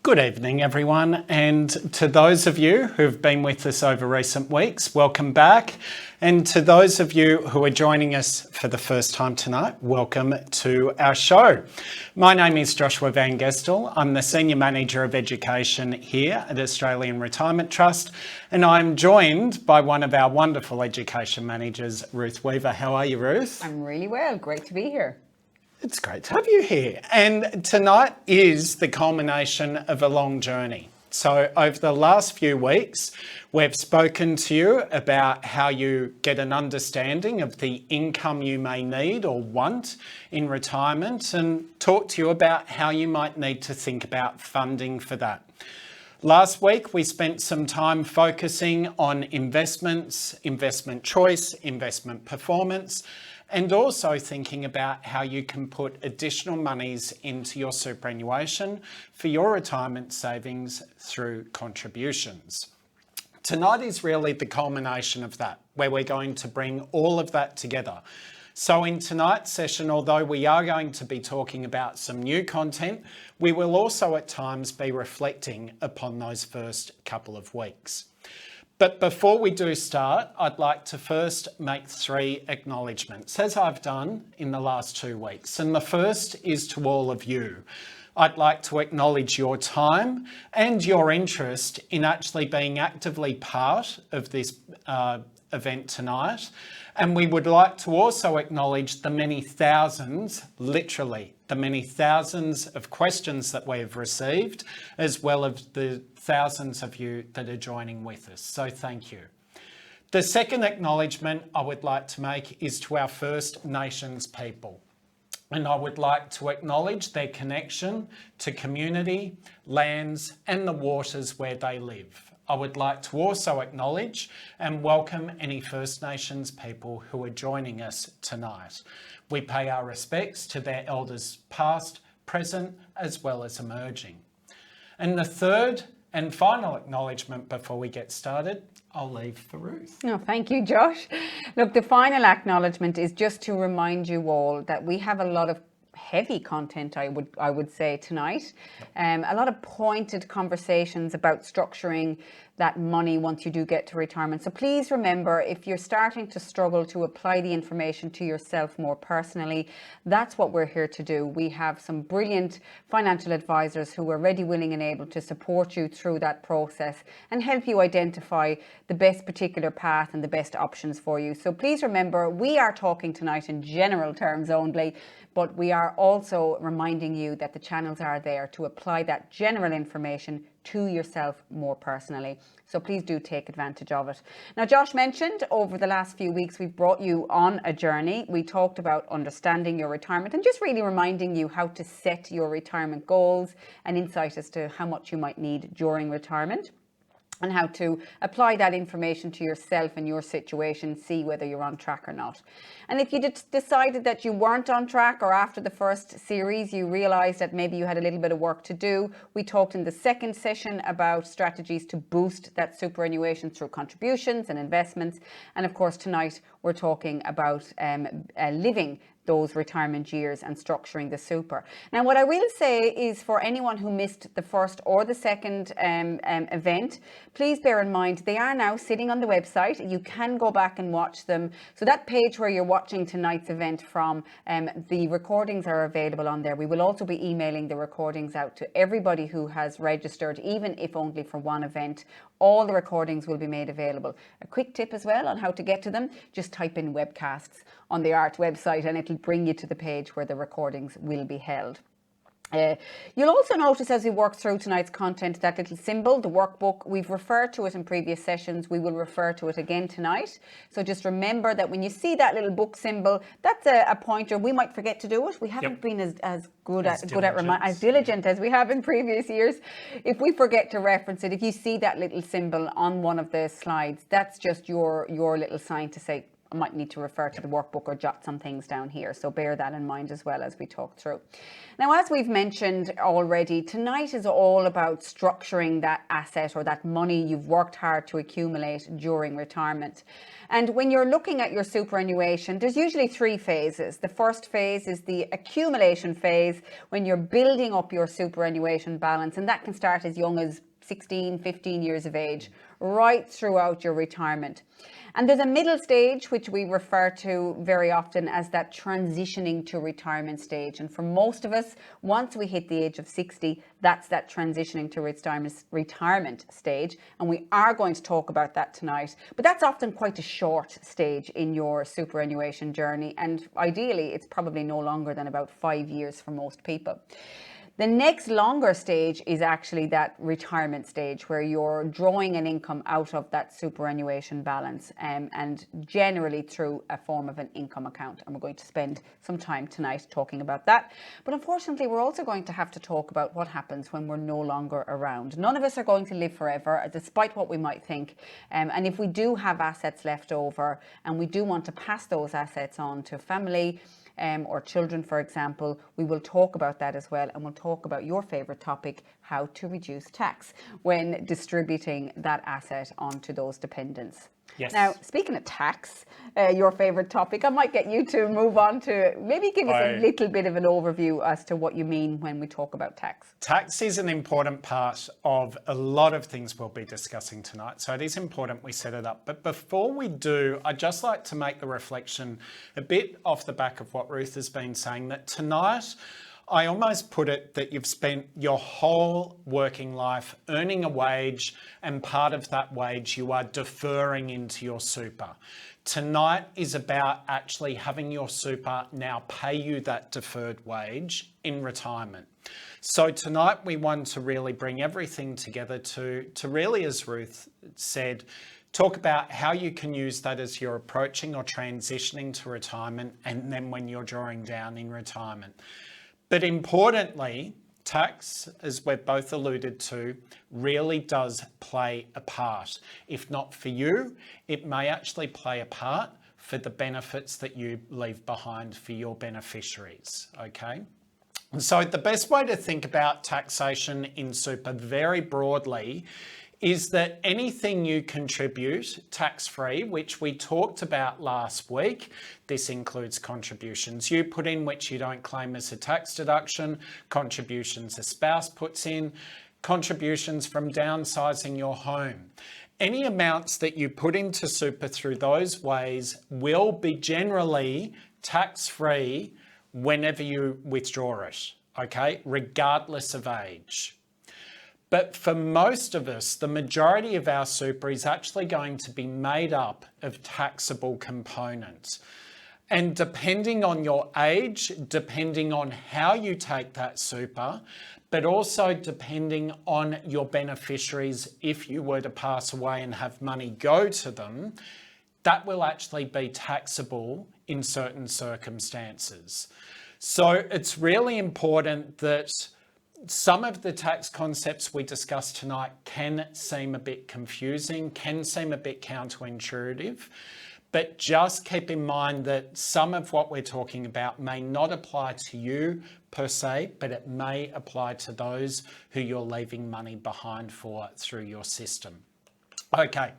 Good evening, everyone, and to those of you who've been with us over recent weeks, welcome back. And to those of you who are joining us for the first time tonight, welcome to our show. My name is Joshua Van Gestel. I'm the Senior Manager of Education here at Australian Retirement Trust, and I'm joined by one of our wonderful education managers, Ruth Weaver. How are you, Ruth? I'm really well. Great to be here. It's great to have you here. And tonight is the culmination of a long journey. So over the last few weeks, we've spoken to you about how you get an understanding of the income you may need or want in retirement and talk to you about how you might need to think about funding for that. Last week, we spent some time focusing on investments, investment choice, investment performance, and also thinking about how you can put additional monies into your superannuation for your retirement savings through contributions. Tonight is really the culmination of that, where we're going to bring all of that together. So in tonight's session, although we are going to be talking about some new content, we will also at times be reflecting upon those first couple of weeks. But before we do start, I'd like to first make three acknowledgements, as I've done in the last 2 weeks. And the first is to all of you. I'd like to acknowledge your time and your interest in actually being actively part of this event tonight. And we would like to also acknowledge the many thousands, literally, the many thousands of questions that we've received, as well as the thousands of you that are joining with us. So thank you. The second acknowledgement I would like to make is to our First Nations people. And I would like to acknowledge their connection to community, lands, and the waters where they live. I would like to also acknowledge and welcome any First Nations people who are joining us tonight. We pay our respects to their elders past, present, as well as emerging. And the third and final acknowledgement before we get started, I'll leave for Ruth. Oh, thank you, Josh. Look, the final acknowledgement is just to remind you all that we have a lot of heavy content, I would say, tonight. A lot of pointed conversations about structuring that money once you do get to retirement. So please remember, if you're starting to struggle to apply the information to yourself more personally, that's what we're here to do. We have some brilliant financial advisors who are ready, willing and able to support you through that process and help you identify the best particular path and the best options for you. So please remember, we are talking tonight in general terms only, but we are also reminding you that the channels are there to apply that general information to yourself more personally. So please do take advantage of it. Now, Josh mentioned over the last few weeks, we've brought you on a journey. We talked about understanding your retirement and just really reminding you how to set your retirement goals and insight as to how much you might need during retirement, and how to apply that information to yourself and your situation, see whether you're on track or not. And if you decided that you weren't on track, or after the first series you realized that maybe you had a little bit of work to do, we talked in the second session about strategies to boost that superannuation through contributions and investments. And of course, tonight we're talking about living those retirement years and structuring the super. Now, what I will say is, for anyone who missed the first or the second event, please bear in mind they are now sitting on the website. You can go back and watch them. So that page where you're watching tonight's event from, the recordings are available on there. We will also be emailing the recordings out to everybody who has registered, even if only for one event. All the recordings will be made available. A quick tip as well on how to get to them: just type in webcasts on the ART website and it'll bring you to the page where the recordings will be held. You'll also notice as we work through tonight's content, that little symbol, the workbook. We've referred to it in previous sessions. We will refer to it again tonight. So just remember that when you see that little book symbol, that's a pointer. We might forget to do it. We haven't been as diligent as we have in previous years. If we forget to reference it, if you see that little symbol on one of the slides, that's just your little sign to say, I might need to refer to the workbook or jot some things down here. So bear that in mind as well as we talk through. Now, as we've mentioned already, tonight is all about structuring that asset or that money you've worked hard to accumulate during retirement. And when you're looking at your superannuation, there's usually 3 phases. The first phase is the accumulation phase, when you're building up your superannuation balance, and that can start as young as 16, 15 years of age, right throughout your retirement. And there's a middle stage, which we refer to very often as that transitioning to retirement stage. And for most of us, once we hit the age of 60, that's that transitioning to retirement stage. And we are going to talk about that tonight. But that's often quite a short stage in your superannuation journey. And ideally, it's probably no longer than about 5 years for most people. The next longer stage is actually that retirement stage where you're drawing an income out of that superannuation balance and generally through a form of an income account. And we're going to spend some time tonight talking about that. But unfortunately, we're also going to have to talk about what happens when we're no longer around. None of us are going to live forever, despite what we might think. And if we do have assets left over and we do want to pass those assets on to family, or children, for example, we will talk about that as well, and we'll talk about your favorite topic, how to reduce tax when distributing that asset onto those dependents. Yes. Now, speaking of tax, your favorite topic, I might get you to move on to maybe give us a little bit of an overview as to what you mean when we talk about tax. Tax is an important part of a lot of things we'll be discussing tonight, so it is important we set it up. But before we do, I'd just like to make the reflection a bit off the back of what Ruth has been saying, that tonight I almost put it that you've spent your whole working life earning a wage, and part of that wage you are deferring into your super. Tonight is about actually having your super now pay you that deferred wage in retirement. So tonight we want to really bring everything together to really, as Ruth said, talk about how you can use that as you're approaching or transitioning to retirement, and then when you're drawing down in retirement. But importantly, tax, as we've both alluded to, really does play a part. If not for you, it may actually play a part for the benefits that you leave behind for your beneficiaries, okay? So the best way to think about taxation in super very broadly is that anything you contribute tax-free, which we talked about last week, this includes contributions you put in which you don't claim as a tax deduction, contributions a spouse puts in, contributions from downsizing your home. Any amounts that you put into super through those ways will be generally tax-free whenever you withdraw it, okay, regardless of age. But for most of us, the majority of our super is actually going to be made up of taxable components. And depending on your age, depending on how you take that super, but also depending on your beneficiaries, if you were to pass away and have money go to them, that will actually be taxable in certain circumstances. So it's really important that some of the tax concepts we discussed tonight can seem a bit confusing, can seem a bit counterintuitive, but just keep in mind that some of what we're talking about may not apply to you per se, but it may apply to those who you're leaving money behind for through your system. Okay.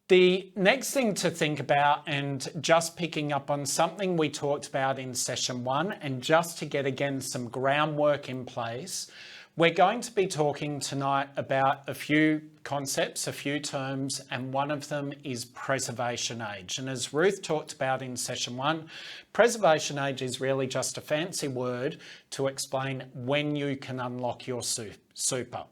The next thing to think about, and just picking up on something we talked about in session 1, and just to get again some groundwork in place, we're going to be talking tonight about a few concepts, a few terms, and one of them is preservation age. And as Ruth talked about in session 1, preservation age is really just a fancy word to explain when you can unlock your super.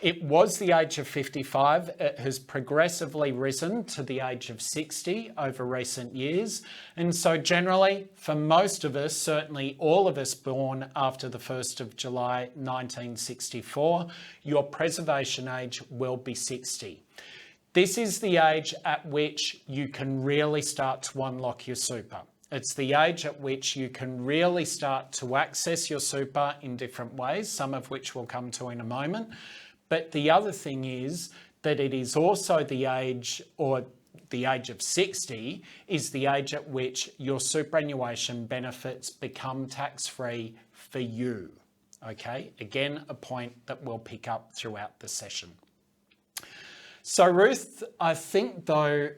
It was the age of 55. It has progressively risen to the age of 60 over recent years. And so generally, for most of us, certainly all of us born after the 1st of July 1964, your preservation age will be 60. This is the age at which you can really start to unlock your super. It's the age at which you can really start to access your super in different ways, some of which we'll come to in a moment. But the other thing is that it is also the age, or the age of 60 is the age at which your superannuation benefits become tax-free for you. Okay, again, a point that we'll pick up throughout the session. So Ruth, I think though,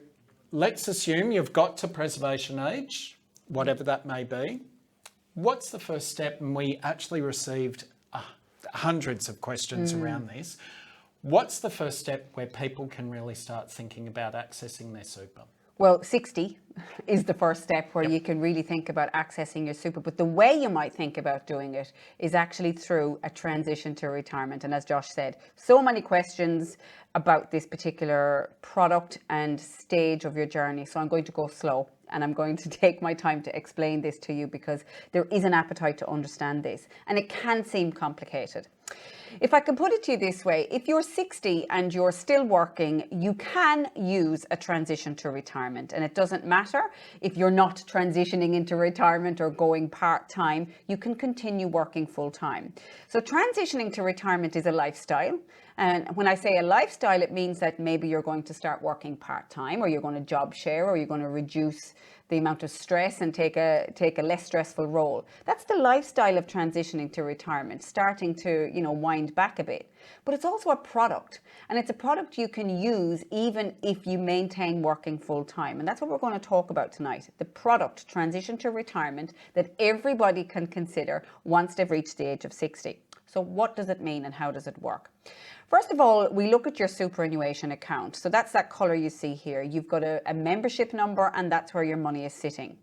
let's assume you've got to preservation age, whatever that may be. What's the first step? And we actually received hundreds of questions around this. What's the first step where people can really start thinking about accessing their super? Well, 60 is the first step where you can really think about accessing your super. But the way you might think about doing it is actually through a transition to retirement. And as Josh said, so many questions about this particular product and stage of your journey. So I'm going to go slow and I'm going to take my time to explain this to you because there is an appetite to understand this and it can seem complicated. If I can put it to you this way, if you're 60 and you're still working, you can use a transition to retirement. And it doesn't matter if you're not transitioning into retirement or going part-time, you can continue working full-time. So transitioning to retirement is a lifestyle. And when I say a lifestyle, it means that maybe you're going to start working part-time or you're going to job share or you're going to reduce the amount of stress and take a less stressful role. That's the lifestyle of transitioning to retirement, starting to, wind back a bit. But it's also a product, and it's a product you can use even if you maintain working full time. And that's what we're going to talk about tonight, the product transition to retirement that everybody can consider once they've reached the age of 60. So what does it mean and how does it work? First of all, we look at your superannuation account. So that's that color you see here. You've got a membership number and that's where your money is sitting.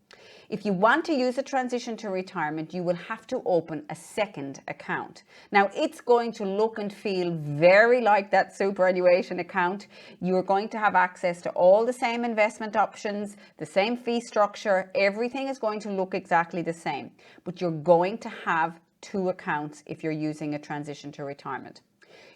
If you want to use a transition to retirement, you will have to open a second account. Now, it's going to look and feel very like that superannuation account. You are going to have access to all the same investment options, the same fee structure. Everything is going to look exactly the same, but you're going to have two accounts if you're using a transition to retirement.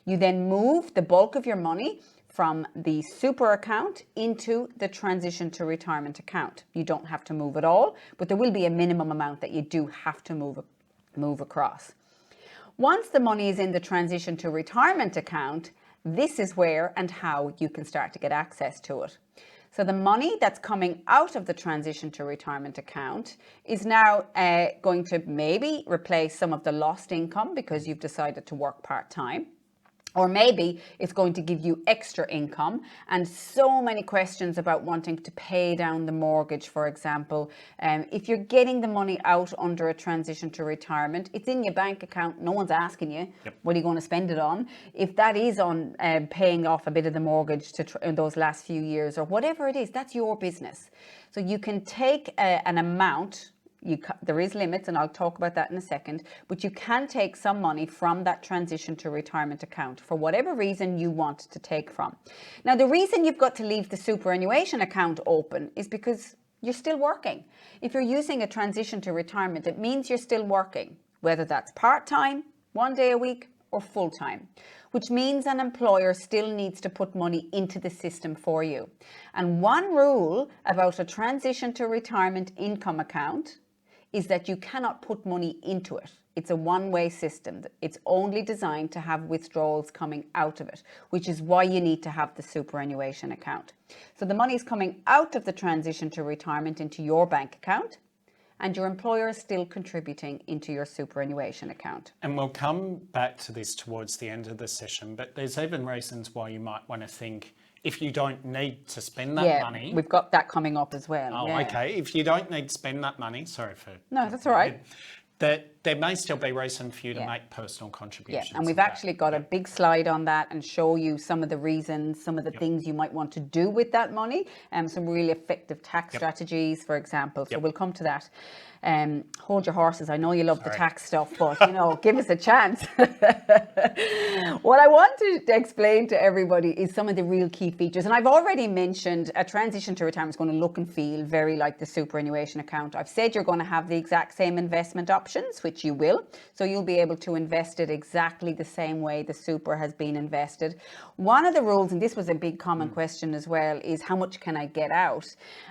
You then move the bulk of your money from the super account into the transition to retirement account. You don't have to move it all, but there will be a minimum amount that you do have to move across. Once the money is in the transition to retirement account, this is where and how you can start to get access to it. So the money that's coming out of the transition to retirement account is now going to maybe replace some of the lost income because you've decided to work part-time. Or maybe it's going to give you extra income, and so many questions about wanting to pay down the mortgage, for example. If you're getting the money out under a transition to retirement, it's in your bank account. No one's asking you, what are you going to spend it on? If that is on paying off a bit of the mortgage in those last few years or whatever it is, that's your business. So you can take an amount. There is limits, and I'll talk about that in a second, but you can take some money from that transition to retirement account for whatever reason you want to take from. Now, the reason you've got to leave the superannuation account open is because you're still working. If you're using a transition to retirement, it means you're still working, whether that's part-time, 1 day a week, or full-time, which means an employer still needs to put money into the system for you. And one rule about a transition to retirement income account is that you cannot put money into it. It's a one-way system. It's only designed to have withdrawals coming out of it, which is why you need to have the superannuation account. So the money is coming out of the transition to retirement into your bank account, and your employer is still contributing into your superannuation account. And we'll come back to this towards the end of the session, but there's even reasons why you might want to think, if you don't need to spend that money. We've got that coming up as well. Oh, okay. If you don't need to spend that money, sorry for... No, that's all right. That there may still be reason for you to make personal contributions. Yeah, and we've actually got a big slide on that and show you some of the reasons, some of the things you might want to do with that money, some really effective tax strategies, for example. So we'll come to that. Hold your horses. I know you love the tax stuff, but give us a chance. What I want to explain to everybody is some of the real key features. And I've already mentioned a transition to retirement is going to look and feel very like the superannuation account. I've said you're going to have the exact same investment options, which you will. So you'll be able to invest it exactly the same way the super has been invested. One of the rules, and this was a big common question as well, is how much can I get out?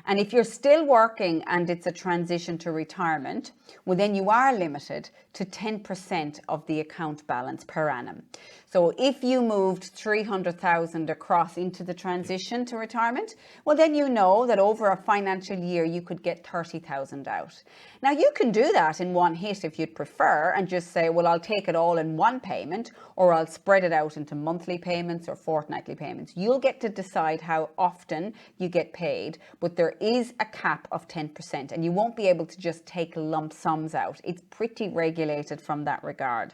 And if you're still working and it's a transition to retirement, well, then you are limited to 10% of the account balance per annum. So if you moved 300,000 across into the transition to retirement, well, then you know that over a financial year, you could get 30,000 out. Now, you can do that in one hit if you'd prefer and just say, well, I'll take it all in one payment, or I'll spread it out into monthly payments or fortnightly payments. You'll get to decide how often you get paid, but there is a cap of 10%, and you won't be able to just take lump sums out. It's pretty regulated from that regard.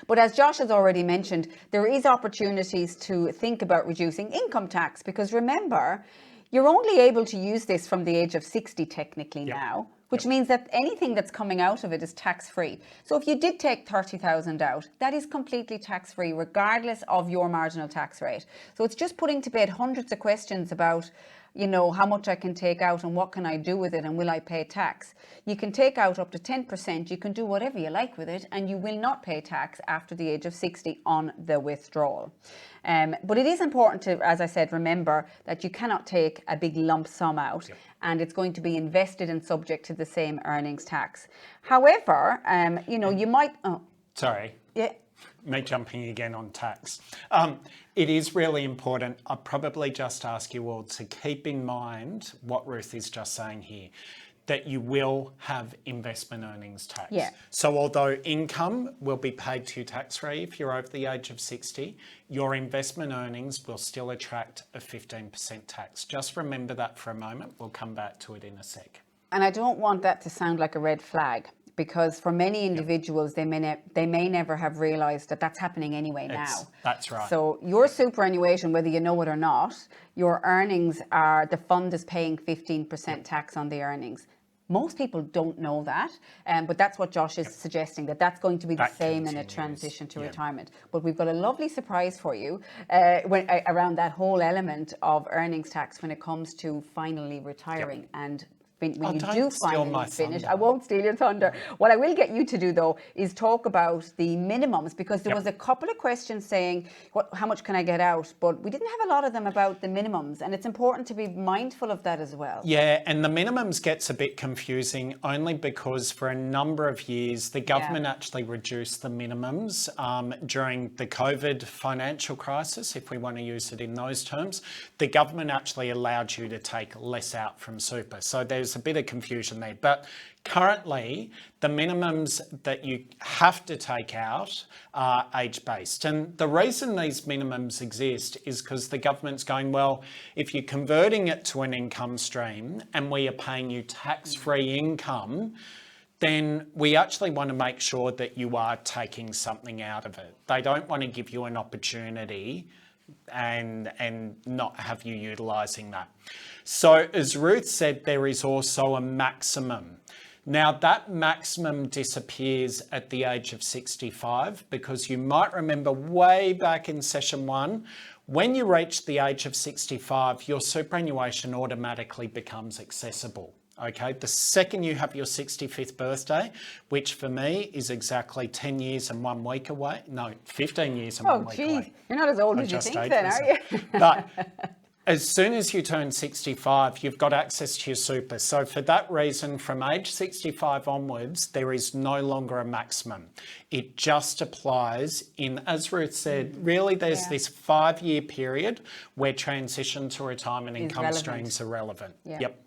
But as Josh has already mentioned, there is opportunities to think about reducing income tax, because remember, you're only able to use this from the age of 60 technically now, which means that anything that's coming out of it is tax-free. So if you did take 30,000 out, that is completely tax-free, regardless of your marginal tax rate. So it's just putting to bed hundreds of questions about, you know, how much I can take out and what can I do with it and will I pay tax? You can take out up to 10%, you can do whatever you like with it, and you will not pay tax after the age of 60 on the withdrawal. But it is important to, as I said, remember that you cannot take a big lump sum out, and it's going to be invested and subject to the same earnings tax. However, you know, you might... Sorry. Yeah. Me jumping again on tax. It is really important. I'll probably just ask you all to keep in mind what Ruth is just saying here, that you will have investment earnings tax. Yeah. So although income will be paid to you tax-free if you're over the age of 60, your investment earnings will still attract a 15% tax. Just remember that for a moment. We'll come back to it in a sec. And I don't want that to sound like a red flag, because for many individuals, they may never have realised that that's happening anyway now. That's right. So your superannuation, whether you know it or not, your earnings are, the fund is paying 15% tax on the earnings. Most people don't know that, but that's what Josh is suggesting, that that's going to be the same in a transition to retirement. But we've got a lovely surprise for you around that whole element of earnings tax when it comes to finally retiring. And when you do finally finish, I won't steal your thunder. What I will get you to do, though, is talk about the minimums, because there was a couple of questions saying, how much can I get out? But we didn't have a lot of them about the minimums, and it's important to be mindful of that as well. Yeah, and the minimums gets a bit confusing only because for a number of years, the government actually reduced the minimums during the COVID financial crisis, if we want to use it in those terms. The government actually allowed you to take less out from super. So there's a bit of confusion there, but currently the minimums that you have to take out are age-based, and the reason these minimums exist is because the government's going, well, if you're converting it to an income stream and we are paying you tax-free income, then we actually want to make sure that you are taking something out of it. They don't want to give you an opportunity and not have you utilising that. So as Ruth said, there is also a maximum. Now that maximum disappears at the age of 65, because you might remember way back in session 1, when you reach the age of 65, your superannuation automatically becomes accessible. Okay, the second you have your 65th birthday, which for me is exactly 10 years and 1 week away. No, 15 years and 1 week away. Oh, geez, you're not as old as you think then, are you? But as soon as you turn 65, you've got access to your super. So for that reason, from age 65 onwards, there is no longer a maximum. It just applies in, as Ruth said, really there's this 5-year period where transition to retirement income streams are relevant. Yep.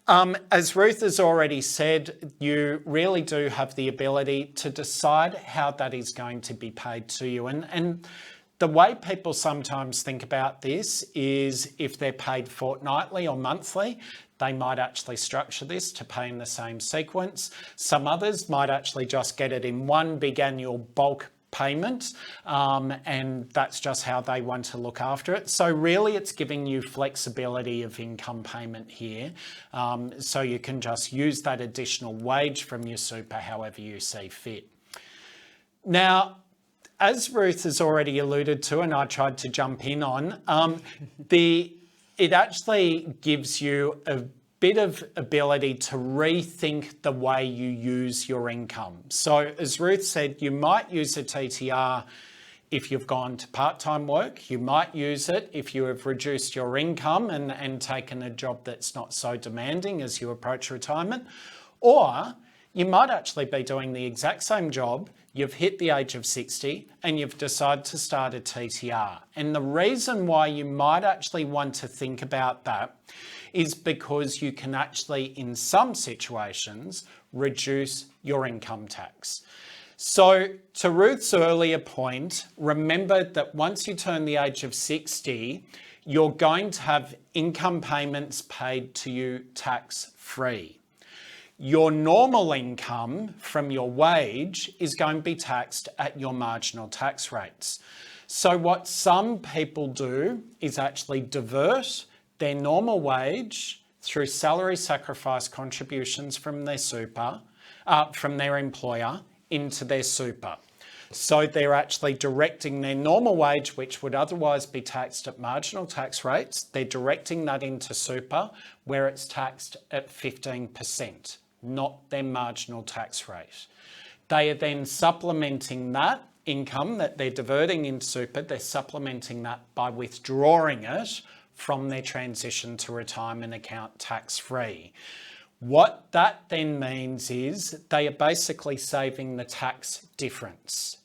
As Ruth has already said, you really do have the ability to decide how that is going to be paid to you. And the way people sometimes think about this is if they're paid fortnightly or monthly, they might actually structure this to pay in the same sequence. Some others might actually just get it in one big annual bulk payment, and that's just how they want to look after it. So really it's giving you flexibility of income payment here, so you can just use that additional wage from your super however you see fit. Now, as Ruth has already alluded to, and I tried to jump in on, it actually gives you a bit of ability to rethink the way you use your income. So as Ruth said, you might use a TTR if you've gone to part-time work. You might use it if you have reduced your income and taken a job that's not so demanding as you approach retirement. Or you might actually be doing the exact same job, you've hit the age of 60 and you've decided to start a TTR. And the reason why you might actually want to think about that is because you can actually, in some situations, reduce your income tax. So to Ruth's earlier point, remember that once you turn the age of 60, you're going to have income payments paid to you tax-free. Your normal income from your wage is going to be taxed at your marginal tax rates. So what some people do is actually divert their normal wage through salary sacrifice contributions from their from their employer into their super. So they're actually directing their normal wage, which would otherwise be taxed at marginal tax rates, they're directing that into super where it's taxed at 15%, not their marginal tax rate. They are then supplementing that income that they're diverting in super, they're supplementing that by withdrawing it from their transition to retirement account tax-free. What that then means is they are basically saving the tax difference,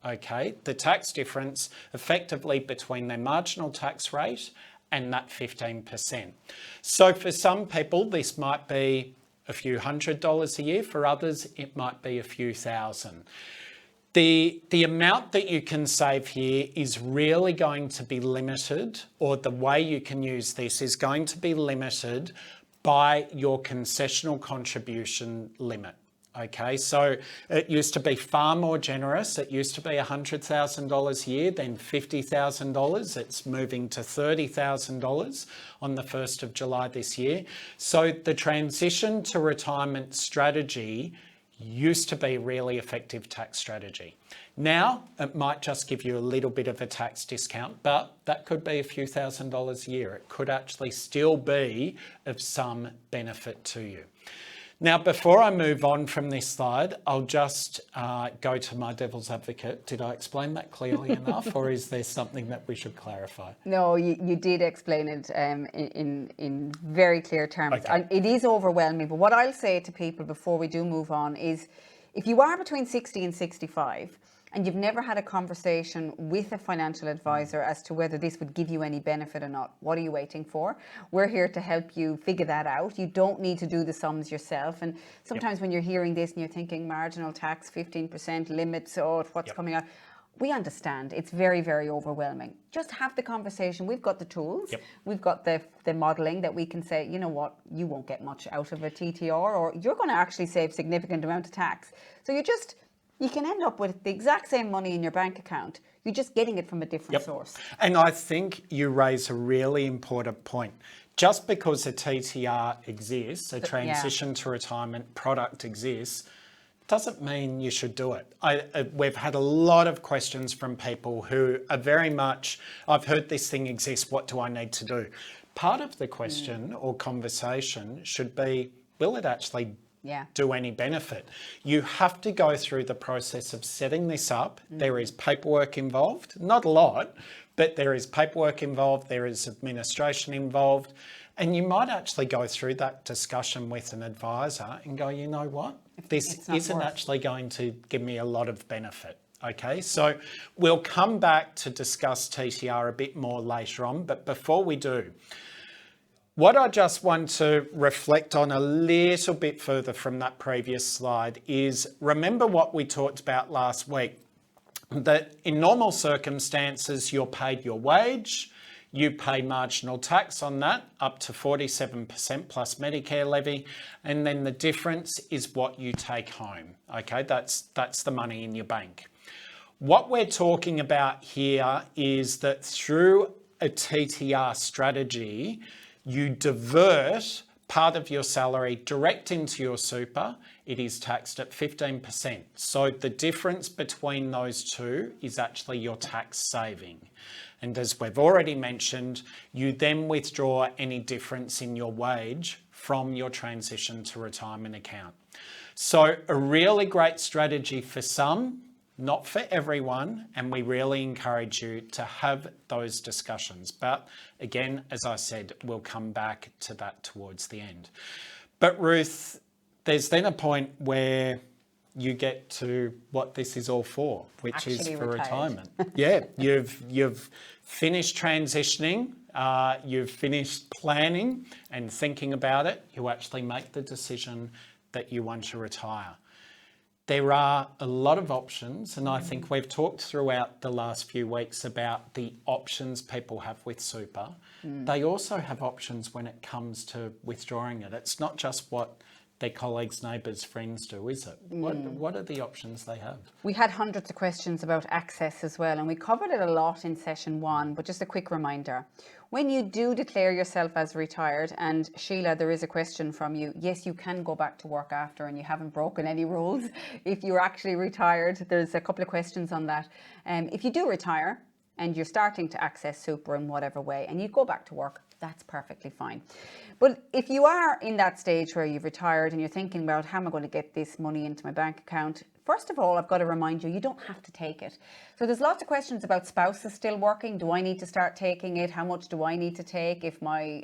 okay? The tax difference effectively between their marginal tax rate and that 15%. So for some people, this might be a few $100s a year. For others, it might be a few thousand. The amount that you can save here is really going to be limited, or the way you can use this is going to be limited by your concessional contribution limit. Okay, so it used to be far more generous. It used to be $100,000 a year, then $50,000. It's moving to $30,000 on the 1st of July this year. So the transition to retirement strategy used to be a really effective tax strategy. Now, it might just give you a little bit of a tax discount, but that could be a few $1,000s a year. It could actually still be of some benefit to you. Now, before I move on from this slide, I'll just go to my devil's advocate. Did I explain that clearly enough, or is there something that we should clarify? No, you did explain it in very clear terms. Okay. It is overwhelming, but what I'll say to people before we do move on is, if you are between 60 and 65, and you've never had a conversation with a financial advisor as to whether this would give you any benefit or not, what are you waiting for? We're here to help you figure that out. You don't need to do the sums yourself. And sometimes when you're hearing this and you're thinking marginal tax, 15% limits, or what's coming out, we understand it's very, very overwhelming. Just have the conversation. We've got the tools. We've got the modelling that we can say, you know what, you won't get much out of a TTR, or you're going to actually save significant amount of tax. So you can end up with the exact same money in your bank account. You're just getting it from a different source. And I think you raise a really important point. Just because a TTR exists, a transition to retirement product exists, doesn't mean you should do it. We've had a lot of questions from people who are very much, I've heard this thing exists, what do I need to do? Part of the question or conversation should be, will it actually do any benefit? You have to go through the process of setting this up. There is paperwork involved, not a lot, but there is paperwork involved, there is administration involved, and you might actually go through that discussion with an advisor and go, you know what, this isn't actually going to give me a lot of benefit. Okay, so we'll come back to discuss TTR a bit more later on, but before we do, what I just want to reflect on a little bit further from that previous slide is, remember what we talked about last week, that in normal circumstances, you're paid your wage, you pay marginal tax on that up to 47% plus Medicare levy, and then the difference is what you take home. Okay, that's the money in your bank. What we're talking about here is that through a TTR strategy, you divert part of your salary direct into your super, it is taxed at 15%. So the difference between those two is actually your tax saving. And as we've already mentioned, you then withdraw any difference in your wage from your transition to retirement account. So a really great strategy for some, not for everyone, and we really encourage you to have those discussions. But again, as I said, we'll come back to that towards the end. But Ruth, there's then a point where you get to what this is all for, which Actually is for retired. retirement. Yeah, you've finished transitioning, you've finished planning and thinking about it. You actually make the decision that you want to retire. There are a lot of options, and I think we've talked throughout the last few weeks about the options people have with super. They also have options when it comes to withdrawing it. It's not just what their colleagues, neighbours, friends do, is it? What are the options they have? We had hundreds of questions about access as well, and we covered it a lot in session 1, but just a quick reminder. When you do declare yourself as retired, and Sheila, there is a question from you, yes, you can go back to work after and you haven't broken any rules if you're actually retired. There's a couple of questions on that. If you do retire and you're starting to access super in whatever way and you go back to work, that's perfectly fine. But if you are in that stage where you've retired and you're thinking about how am I going to get this money into my bank account, first of all, I've got to remind you, you don't have to take it. So there's lots of questions about spouses still working. Do I need to start taking it? How much do I need to take if my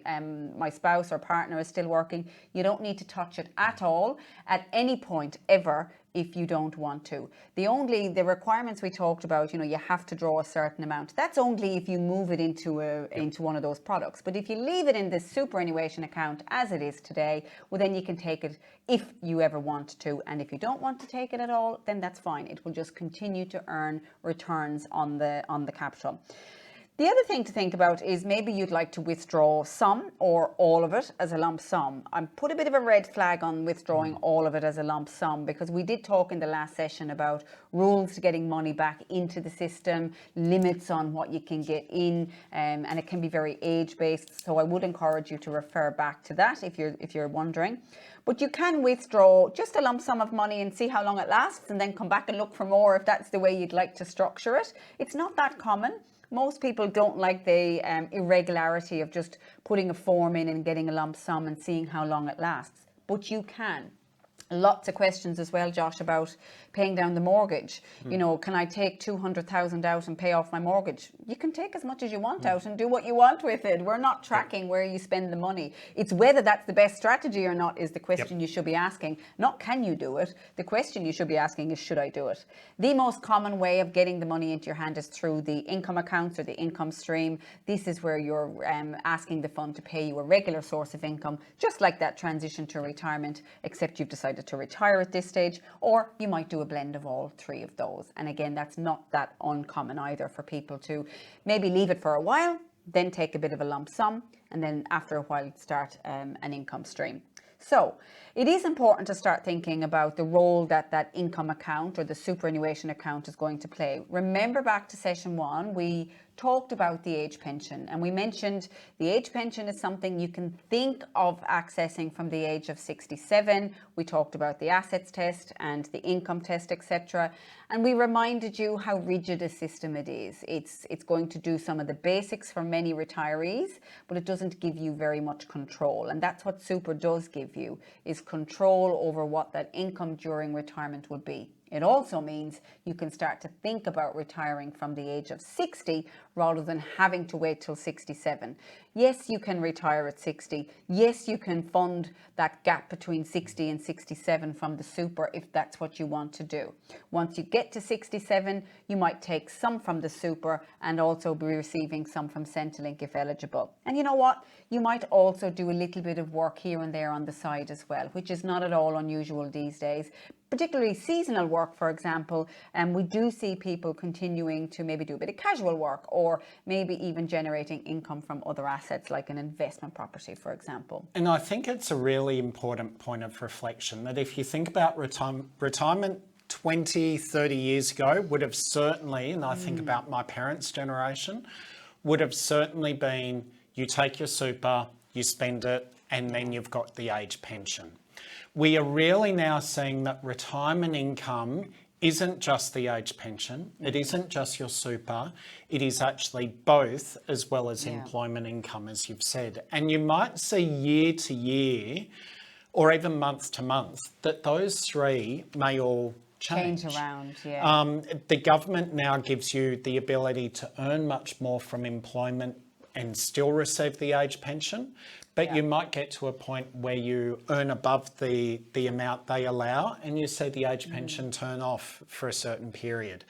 spouse or partner is still working? You don't need to touch it at all at any point ever if you don't want to. The requirements we talked about, you have to draw a certain amount. That's only if you move it into one of those products. But if you leave it in the superannuation account as it is today, well, then you can take it if you ever want to. And if you don't want to take it at all, then that's fine. It will just continue to earn returns on the capital. The other thing to think about is maybe you'd like to withdraw some or all of it as a lump sum. I put a bit of a red flag on withdrawing all of it as a lump sum because we did talk in the last session about rules to getting money back into the system, limits on what you can get in, and it can be very age-based. So I would encourage you to refer back to that if you're wondering. But you can withdraw just a lump sum of money and see how long it lasts and then come back and look for more if that's the way you'd like to structure it. It's not that common. Most people don't like the irregularity of just putting a form in and getting a lump sum and seeing how long it lasts. But you can. Lots of questions as well, Josh, about paying down the mortgage. Can I take 200,000 out and pay off my mortgage? You can take as much as you want out and do what you want with it. We're not tracking where you spend the money. It's whether that's the best strategy or not is the question you should be asking. Not can you do it? The question you should be asking is should I do it? The most common way of getting the money into your hand is through the income accounts or the income stream. This is where you're asking the fund to pay you a regular source of income, just like that transition to retirement, except you've decided to retire at this stage, or you might do a blend of all three of those. And again, that's not that uncommon either for people to maybe leave it for a while, then take a bit of a lump sum, and then after a while start an income stream. So it is important to start thinking about the role that income account or the superannuation account is going to play. Remember back to session 1, we talked about the age pension, and we mentioned the age pension is something you can think of accessing from the age of 67. We talked about the assets test and the income test, etc. And we reminded you how rigid a system it is. It's going to do some of the basics for many retirees, but it doesn't give you very much control. And that's what super does give you, is control over what that income during retirement would be. It also means you can start to think about retiring from the age of 60 rather than having to wait till 67. Yes, you can retire at 60. Yes, you can fund that gap between 60 and 67 from the super if that's what you want to do. Once you get to 67, you might take some from the super and also be receiving some from Centrelink if eligible. And you know what? You might also do a little bit of work here and there on the side as well, which is not at all unusual these days. Particularly seasonal work, for example, and we do see people continuing to maybe do a bit of casual work or maybe even generating income from other assets like an investment property, for example. And I think it's a really important point of reflection that if you think about retirement 20, 30 years ago would have certainly, and I think about my parents' generation, would have certainly been you take your super, you spend it, and then you've got the age pension. We are really now seeing that retirement income isn't just the age pension, it isn't just your super, it is actually both, as well as employment income, as you've said. And you might see year to year, or even month to month, that those three may all change around. The government now gives you the ability to earn much more from employment and still receive the age pension, but you might get to a point where you earn above the amount they allow and you see the age pension turn off for a certain period.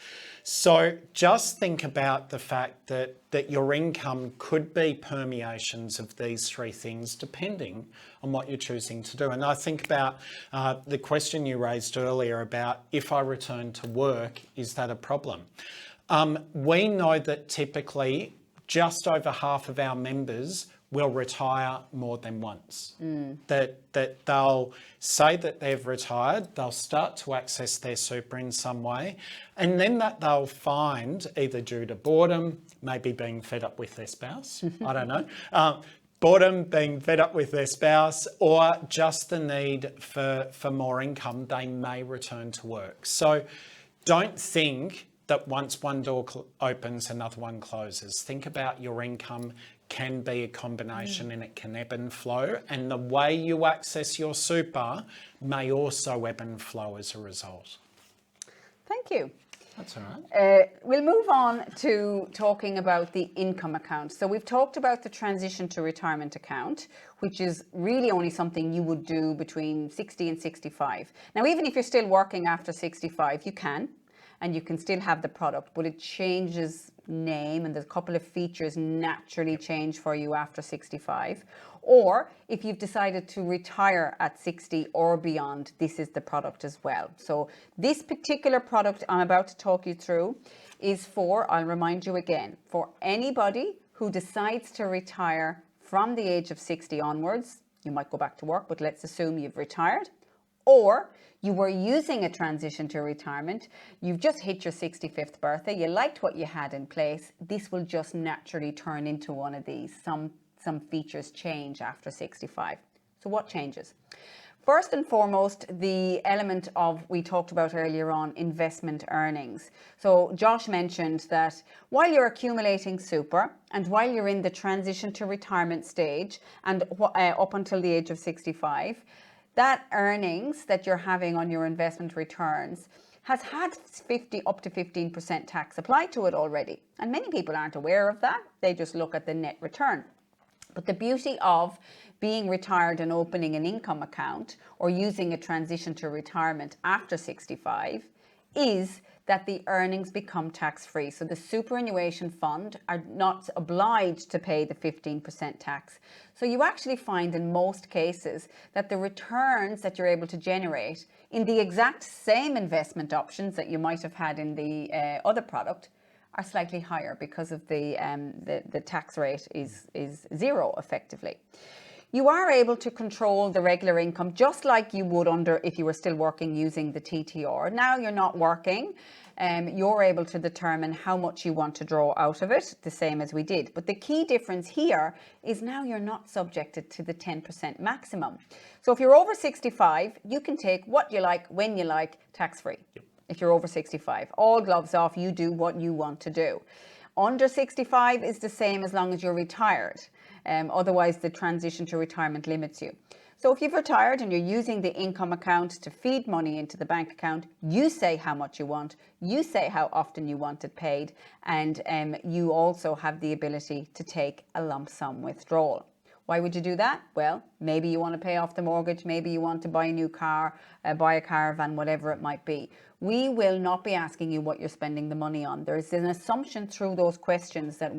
So just think about the fact that your income could be permeations of these three things depending on what you're choosing to do. And I think about the question you raised earlier about if I return to work, is that a problem? We know that typically just over half of our members will retire more than once. That they'll say that they've retired, they'll start to access their super in some way, and then that they'll find, either due to boredom, maybe being fed up with their spouse, I don't know, boredom, being fed up with their spouse, or just the need for more income, they may return to work. So don't think that once one door opens, another one closes. Think about your income can be a combination and it can ebb and flow. And the way you access your super may also ebb and flow as a result. Thank you. That's all right. We'll move on to talking about the income account. So we've talked about the transition to retirement account, which is really only something you would do between 60 and 65. Now, even if you're still working after 65, you can. And you can still have the product, but it changes name and there's a couple of features naturally change for you after 65. Or if you've decided to retire at 60 or beyond, this is the product as well. So this particular product I'm about to talk you through is for, I'll remind you again, for anybody who decides to retire from the age of 60 onwards. You might go back to work, but let's assume you've retired. Or you were using a transition to retirement, you've just hit your 65th birthday, you liked what you had in place, this will just naturally turn into one of these. Some features change after 65. So what changes? First and foremost, the element of, we talked about earlier on, investment earnings. So Josh mentioned that while you're accumulating super and while you're in the transition to retirement stage and up until the age of 65, that earnings that you're having on your investment returns has had up to 15% tax applied to it already. And many people aren't aware of that. They just look at the net return. But the beauty of being retired and opening an income account or using a transition to retirement after 65 is that the earnings become tax-free. So the superannuation fund are not obliged to pay the 15% tax. So you actually find in most cases that the returns that you're able to generate in the exact same investment options that you might have had in the other product are slightly higher because of the tax rate is zero effectively. You are able to control the regular income just like you would if you were still working using the TTR. Now you're not working, you're able to determine how much you want to draw out of it, the same as we did. But the key difference here is now you're not subjected to the 10% maximum. So if you're over 65, you can take what you like, when you like, tax-free. Yep. If you're over 65, all gloves off, you do what you want to do. Under 65 is the same as long as you're retired. Otherwise, the transition to retirement limits you. So if you've retired and you're using the income account to feed money into the bank account, you say how much you want, you say how often you want it paid, and you also have the ability to take a lump sum withdrawal. Why would you do that? Well, maybe you want to pay off the mortgage, maybe you want to buy a new car, buy a caravan, whatever it might be. We will not be asking you what you're spending the money on. There's an assumption through those questions that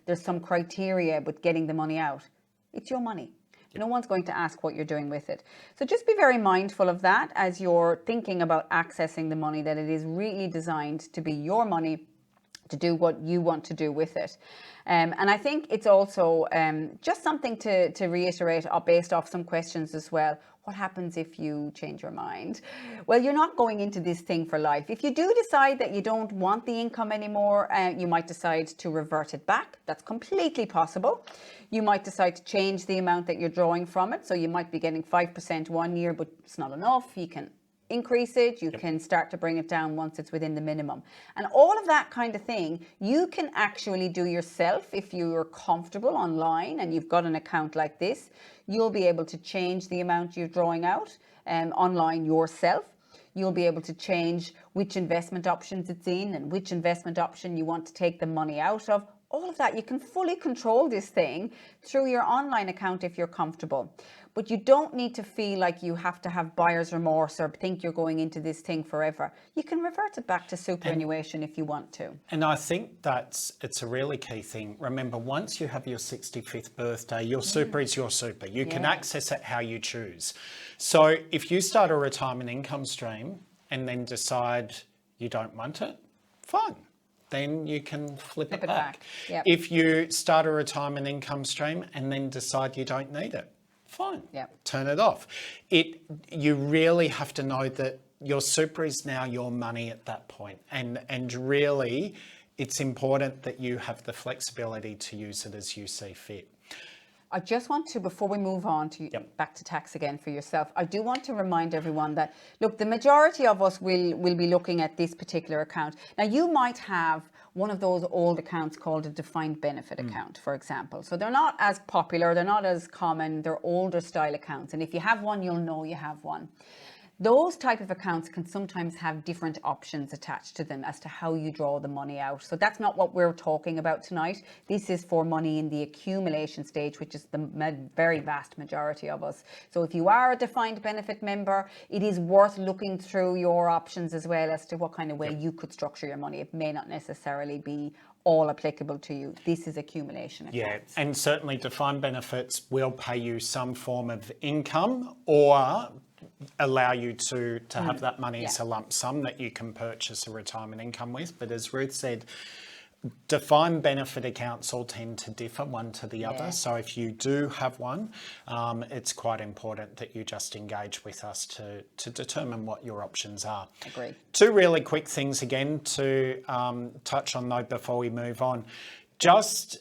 there's some criteria with getting the money out. It's your money. No one's going to ask what you're doing with it. So just be very mindful of that as you're thinking about accessing the money, that it is really designed to be your money to do what you want to do with it. And I think it's also just something to reiterate based off some questions as well. What happens if you change your mind? Well, you're not going into this thing for life. If you do decide that you don't want the income anymore, you might decide to revert it back. That's completely possible. You might decide to change the amount that you're drawing from it. So you might be getting 5% one year, but it's not enough. You can increase it, you can start to bring it down once it's within the minimum. And all of that kind of thing, you can actually do yourself if you're comfortable online and you've got an account like this. You'll be able to change the amount you're drawing out online yourself. You'll be able to change which investment options it's in and which investment option you want to take the money out of. All of that, you can fully control this thing through your online account if you're comfortable. But you don't need to feel like you have to have buyer's remorse or think you're going into this thing forever. You can revert it back to superannuation if you want to. And I think it's a really key thing. Remember, once you have your 65th birthday, your super is your super. You can access it how you choose. So if you start a retirement income stream and then decide you don't want it, fine. Then you can flip it back. Yep. If you start a retirement income stream and then decide you don't need it, fine. Yep. Turn it off. You really have to know that your super is now your money at that point. And really, it's important that you have the flexibility to use it as you see fit. I just want to, before we move on to back to tax again for yourself, I do want to remind everyone that, look, the majority of us will be looking at this particular account. Now, you might have one of those old accounts called a defined benefit account, for example. So they're not as popular, they're not as common, they're older style accounts. And if you have one, you'll know you have one. Those type of accounts can sometimes have different options attached to them as to how you draw the money out. So that's not what we're talking about tonight. This is for money in the accumulation stage, which is the very vast majority of us. So if you are a defined benefit member, it is worth looking through your options as well as to what kind of way you could structure your money. It may not necessarily be all applicable to you. This is accumulation accounts. Yeah, and certainly defined benefits will pay you some form of income or allow you to have that money as a lump sum that you can purchase a retirement income with. But as Ruth said, defined benefit accounts all tend to differ one to the other. So if you do have one, it's quite important that you just engage with us to determine what your options are. Agreed. Two really quick things again to touch on though before we move on. Just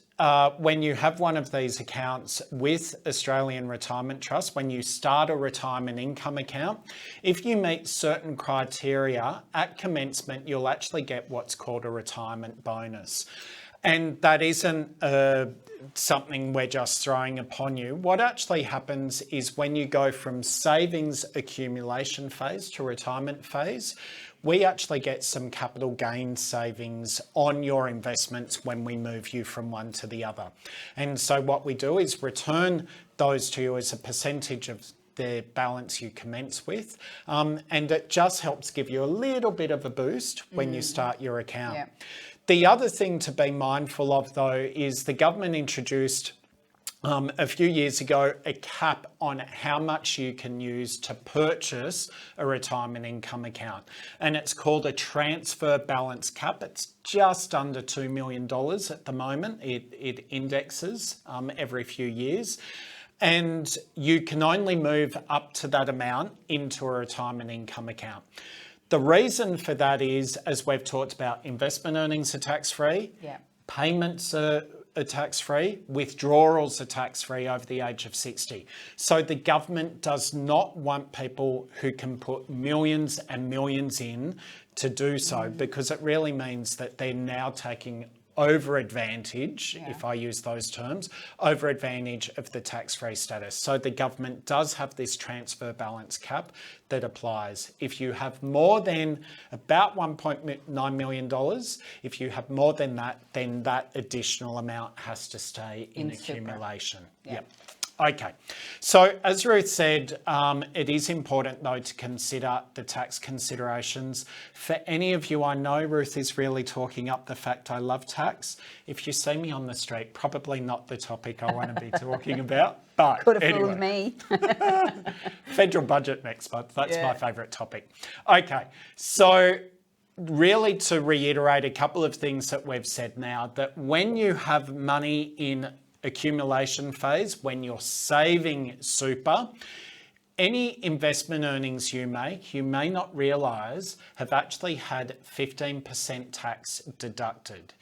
when you have one of these accounts with Australian Retirement Trust, when you start a retirement income account, if you meet certain criteria at commencement, you'll actually get what's called a retirement bonus. And that isn't something we're just throwing upon you. What actually happens is when you go from savings accumulation phase to retirement phase, we actually get some capital gain savings on your investments when we move you from one to the other. And so what we do is return those to you as a percentage of the balance you commence with. And it just helps give you a little bit of a boost when you start your account. Yeah. The other thing to be mindful of though is the government introduced a few years ago a cap on how much you can use to purchase a retirement income account. And it's called a transfer balance cap. It's just under $2 million at the moment. It indexes every few years. And you can only move up to that amount into a retirement income account. The reason for that is, as we've talked about, investment earnings are tax-free, payments are tax-free, withdrawals are tax-free over the age of 60. So the government does not want people who can put millions and millions in to do so, because it really means that they're now taking over advantage, if I use those terms, over advantage of the tax-free status. So the government does have this transfer balance cap that applies. If you have more than about $1.9 million, if you have more than that, then that additional amount has to stay in accumulation. Yep. Okay, so as Ruth said, it is important though to consider the tax considerations. For any of you, I know Ruth is really talking up the fact I love tax. If you see me on the street, probably not the topic I want to be talking about, but could have fooled me. Federal budget next month, that's my favourite topic. Okay, so really to reiterate a couple of things that we've said now, that when you have money in accumulation phase, when you're saving super, any investment earnings you make, you may not realise have actually had 15% tax deducted.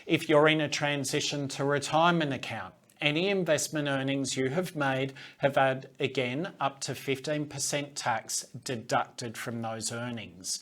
If you're in a transition to retirement account, any investment earnings you have made have had, again, up to 15% tax deducted from those earnings.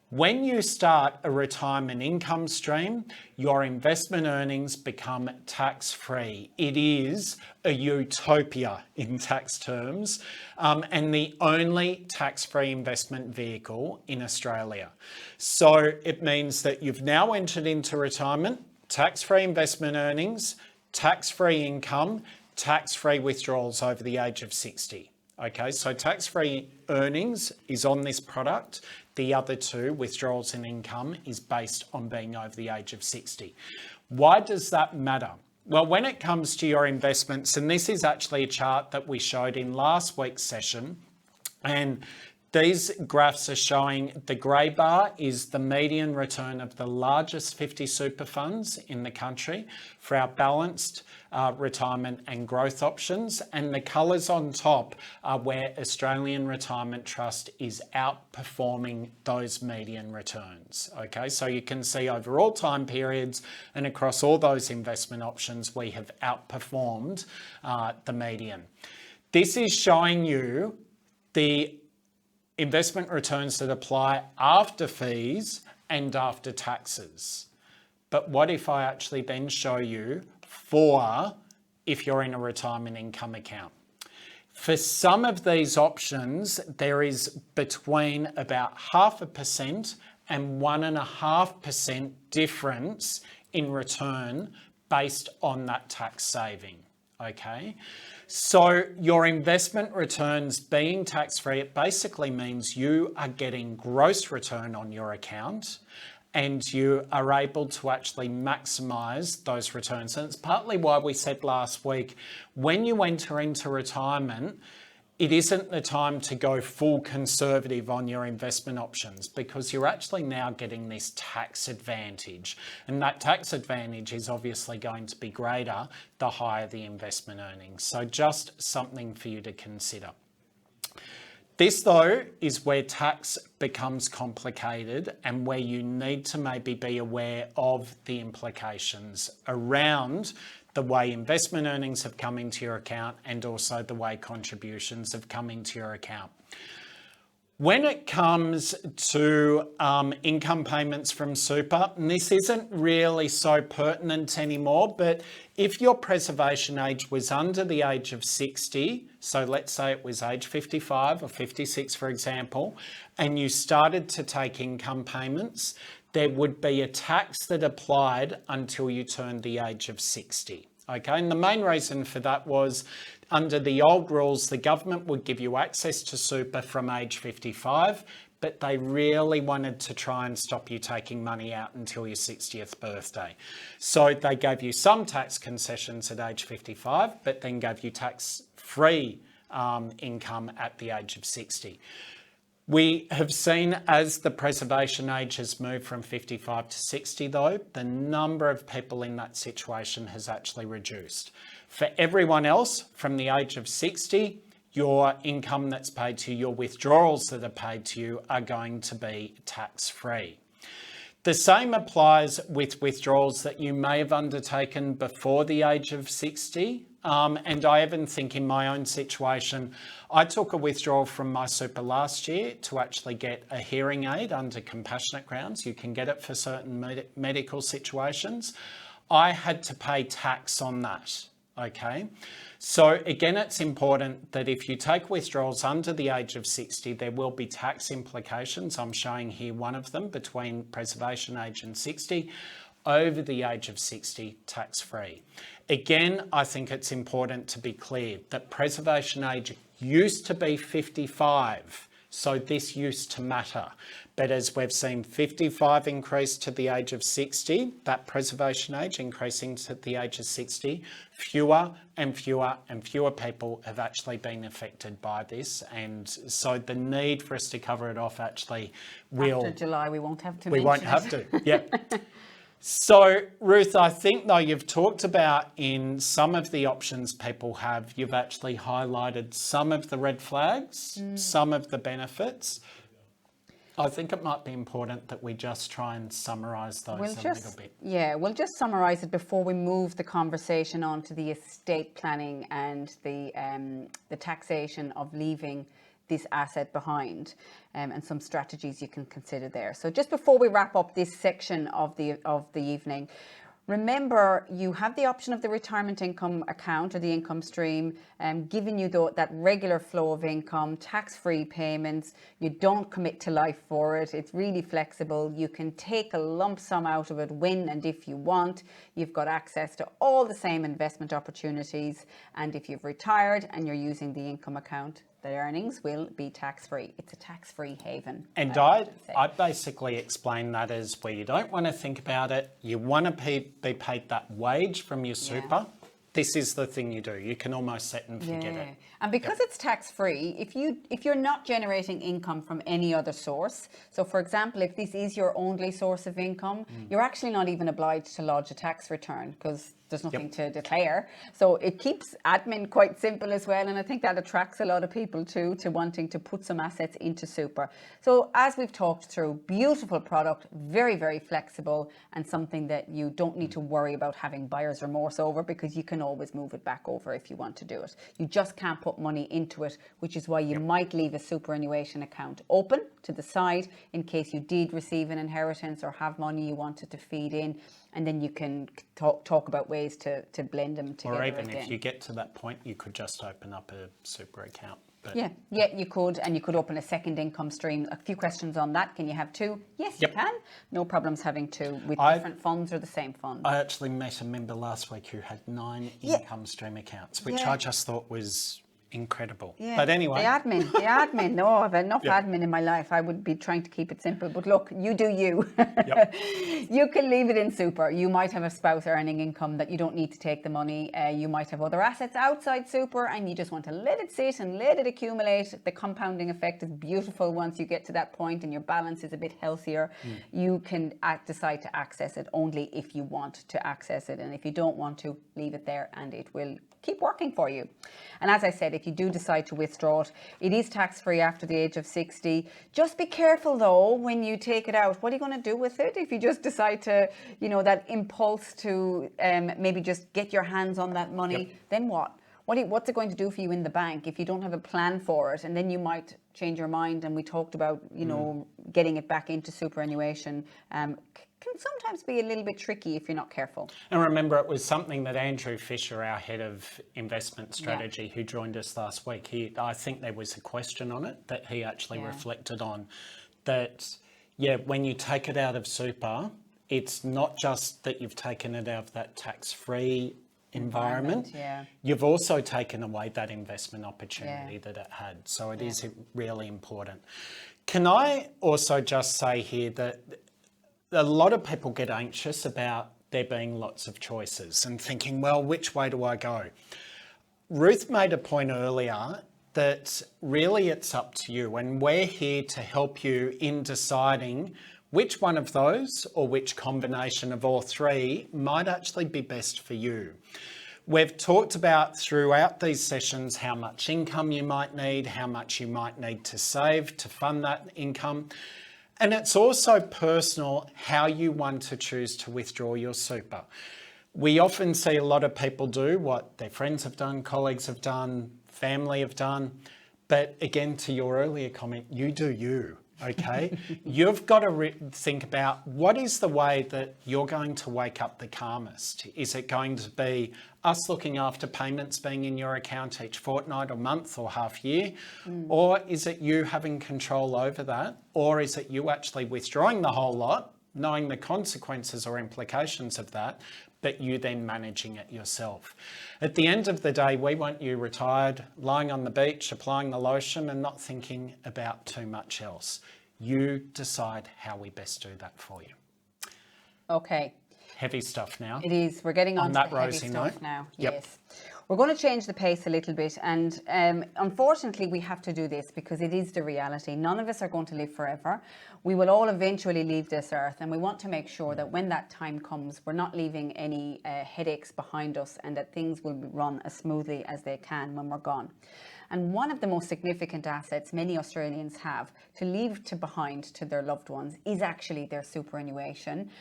When you start a retirement income stream, your investment earnings become tax-free. It is a utopia in tax terms, and the only tax-free investment vehicle in Australia. So it means that you've now entered into retirement, tax-free investment earnings, tax-free income, tax-free withdrawals over the age of 60. Okay, so tax-free earnings is on this product. The other two, withdrawals and income, is based on being over the age of 60. Why does that matter? Well, when it comes to your investments, and this is actually a chart that we showed in last week's session, and these graphs are showing the grey bar is the median return of the largest 50 super funds in the country for our balanced retirement and growth options. And the colours on top are where Australian Retirement Trust is outperforming those median returns. Okay, so you can see over all time periods and across all those investment options, we have outperformed the median. This is showing you the investment returns that apply after fees and after taxes. But what if I actually then show you for if you're in a retirement income account? For some of these options, there is between about 0.5% and 1.5% difference in return based on that tax saving. Okay, so your investment returns being tax-free, it basically means you are getting gross return on your account and you are able to actually maximise those returns. And it's partly why we said last week, when you enter into retirement, it isn't the time to go full conservative on your investment options, because you're actually now getting this tax advantage. And that tax advantage is obviously going to be greater the higher the investment earnings. So just something for you to consider. This, though, is where tax becomes complicated and where you need to maybe be aware of the implications around the way investment earnings have come into your account and also the way contributions have come into your account. When it comes to income payments from super, and this isn't really so pertinent anymore, but if your preservation age was under the age of 60, so let's say it was age 55 or 56, for example, and you started to take income payments, there would be a tax that applied until you turned the age of 60. Okay, and the main reason for that was under the old rules, the government would give you access to super from age 55, but they really wanted to try and stop you taking money out until your 60th birthday. So they gave you some tax concessions at age 55, but then gave you tax-free income at the age of 60. We have seen as the preservation age has moved from 55 to 60, though, the number of people in that situation has actually reduced. For everyone else from the age of 60, your income that's paid to you, your withdrawals that are paid to you are going to be tax-free. The same applies with withdrawals that you may have undertaken before the age of 60. And I even think in my own situation, I took a withdrawal from my super last year to actually get a hearing aid under compassionate grounds. You can get it for certain medical situations. I had to pay tax on that. Okay. So again, it's important that if you take withdrawals under the age of 60, there will be tax implications. I'm showing here one of them between preservation age and 60. Over the age of 60, tax-free. Again, I think it's important to be clear that preservation age used to be 55. So this used to matter. But as we've seen 55 increase to the age of 60, that preservation age increasing to the age of 60, fewer and fewer and fewer people have actually been affected by this. And so the need for us to cover it off actually will... After July, we won't have to We mention won't it. have to, yep. So, Ruth, I think though you've talked about in some of the options people have, you've actually highlighted some of the red flags, some of the benefits. I think it might be important that we just try and summarise those little bit. Yeah, we'll just summarise it before we move the conversation on to the estate planning and the taxation of leaving this asset behind, and some strategies you can consider there. So just before we wrap up this section of the evening, remember you have the option of the retirement income account or the income stream, giving you that regular flow of income, tax-free payments. You don't commit to life for it. It's really flexible. You can take a lump sum out of it when and if you want. You've got access to all the same investment opportunities. And if you've retired and you're using the income account, the earnings will be tax-free. It's a tax-free haven. And I basically explain that as where you don't want to think about it, you want to be paid that wage from your super. This is the thing you do. You can almost set and forget it. And because it's tax-free, if you're not generating income from any other source, so for example, if this is your only source of income, you're actually not even obliged to lodge a tax return because there's nothing to declare. So it keeps admin quite simple as well. And I think that attracts a lot of people too to wanting to put some assets into super. So as we've talked through, beautiful product, very, very flexible, and something that you don't need to worry about having buyer's remorse over because you can always move it back over if you want to do it. You just can't put money into it, which is why you might leave a superannuation account open to the side in case you did receive an inheritance or have money you wanted to feed in. And then you can talk about ways to blend them together. Or even if you get to that point, you could just open up a super account. But yeah, you could. And you could open a second income stream. A few questions on that. Can you have two? Yes, you can. No problems having two with different funds or the same fund. I actually met a member last week who had 9 income stream accounts, which I just thought was incredible. Yeah. But anyway. The admin. No, I've had enough admin in my life. I would be trying to keep it simple. But look, you do you. You can leave it in super. You might have a spouse earning income that you don't need to take the money. You might have other assets outside super and you just want to let it sit and let it accumulate. The compounding effect is beautiful once you get to that point and your balance is a bit healthier. You can decide to access it only if you want to access it. And if you don't want to, leave it there and it will keep working for you. And as I said, if you do decide to withdraw it, it is tax-free after the age of 60. Just be careful though, when you take it out, what are you going to do with it? If you just decide to, that impulse to maybe just get your hands on that money, then what? What's it going to do for you in the bank if you don't have a plan for it? And then you might change your mind. And we talked about, getting it back into superannuation. Can sometimes be a little bit tricky if you're not careful. And remember, it was something that Andrew Fisher, our head of investment strategy, who joined us last week, I think there was a question on it that he actually reflected on, that, when you take it out of super, it's not just that you've taken it out of that tax-free environment. You've also taken away that investment opportunity that it had. So it is really important. Can I also just say here that a lot of people get anxious about there being lots of choices and thinking, well, which way do I go? Ruth made a point earlier that really it's up to you, and we're here to help you in deciding which one of those or which combination of all three might actually be best for you. We've talked about throughout these sessions how much income you might need, how much you might need to save to fund that income. And it's also personal how you want to choose to withdraw your super. We often see a lot of people do what their friends have done, colleagues have done, family have done. But again, to your earlier comment, you do you, okay? You've got to think about what is the way that you're going to wake up the calmest. Is it going to be us looking after payments being in your account each fortnight or month or half year? Or is it you having control over that? Or is it you actually withdrawing the whole lot knowing the consequences or implications of that, but you then managing it yourself. At the end of the day, we want you retired, lying on the beach, applying the lotion and not thinking about too much else. You decide how we best do that for you. Okay. Heavy stuff now. It is. We're getting on to that the heavy rosy stuff note. now. Yep. Yes. We're going to change the pace a little bit, and unfortunately we have to do this because it is the reality. None of us are going to live forever. We will all eventually leave this earth, and we want to make sure that when that time comes, we're not leaving any headaches behind us, and that things will run as smoothly as they can when we're gone. And one of the most significant assets many Australians have to leave behind to their loved ones is actually their superannuation,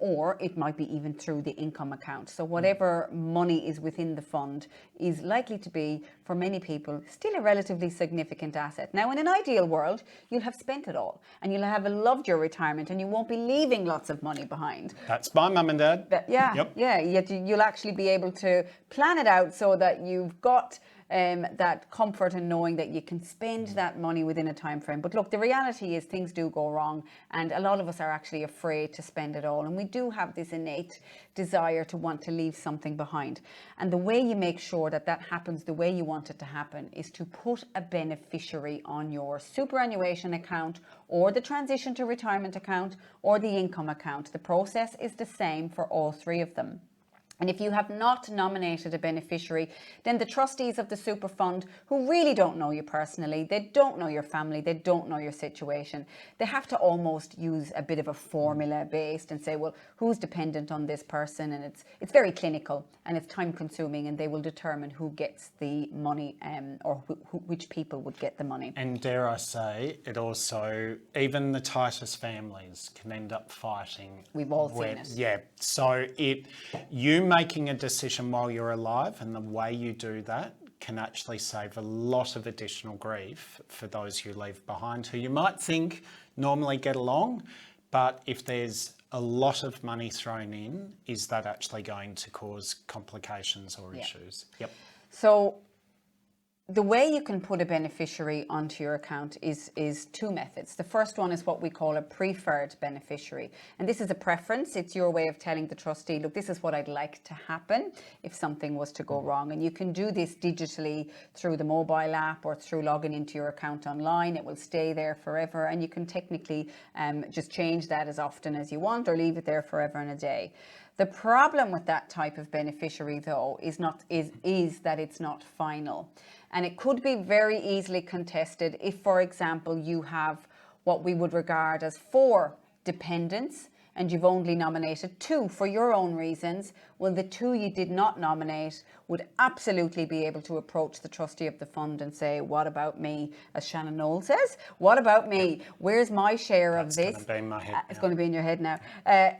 or it might be even through the income account. So whatever money is within the fund is likely to be, for many people, still a relatively significant asset. Now, in an ideal world, you'll have spent it all and you'll have loved your retirement and you won't be leaving lots of money behind. That's my mum and dad. Yet you'll actually be able to plan it out so that you've got that comfort in knowing that you can spend that money within a time frame. But look, the reality is things do go wrong, and a lot of us are actually afraid to spend it all, and we do have this innate desire to want to leave something behind. And the way you make sure that that happens the way you want it to happen is to put a beneficiary on your superannuation account or the transition to retirement account or the income account. The process is the same for all three of them. And if you have not nominated a beneficiary, then the trustees of the super fund, who really don't know you personally, they don't know your family, they don't know your situation, they have to almost use a bit of a formula based and say, well, who's dependent on this person? And it's very clinical and it's time consuming, and they will determine who gets the money, or which people would get the money. And dare I say, it also, even the tightest families can end up fighting. We've all seen it. Yeah, so you making a decision while you're alive, and the way you do that can actually save a lot of additional grief for those you leave behind, who you might think normally get along, but if there's a lot of money thrown in, is that actually going to cause complications or issues? Yep. So the way you can put a beneficiary onto your account is two methods. The first one is what we call a preferred beneficiary. And this is a preference. It's your way of telling the trustee, look, this is what I'd like to happen if something was to go wrong. And you can do this digitally through the mobile app or through logging into your account online. It will stay there forever. And you can technically just change that as often as you want or leave it there forever and a day. The problem with that type of beneficiary, though, is that it's not final. And it could be very easily contested if, for example, you have what we would regard as 4 dependents and you've only nominated 2 for your own reasons. Well, the 2 you did not nominate would absolutely be able to approach the trustee of the fund and say, what about me? As Shannon Knoll says, what about me? Where's my share of this? That's going to be in my head. It's going to be in your head now.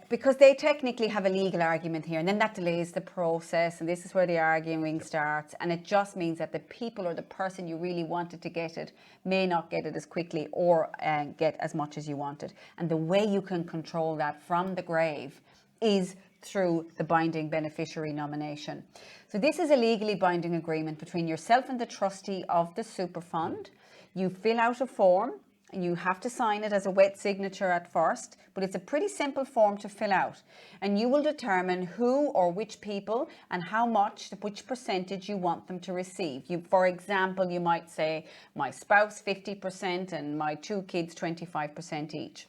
Because they technically have a legal argument here, and then that delays the process, and this is where the arguing starts. And it just means that the people or the person you really wanted to get it may not get it as quickly or get as much as you wanted. And the way you can control that from the grave is through the binding beneficiary nomination. So this is a legally binding agreement between yourself and the trustee of the super fund. You fill out a form and you have to sign it as a wet signature at first, but it's a pretty simple form to fill out. And you will determine who or which people and how much, which percentage you want them to receive. For example, you might say my spouse 50% and my 2 kids 25% each.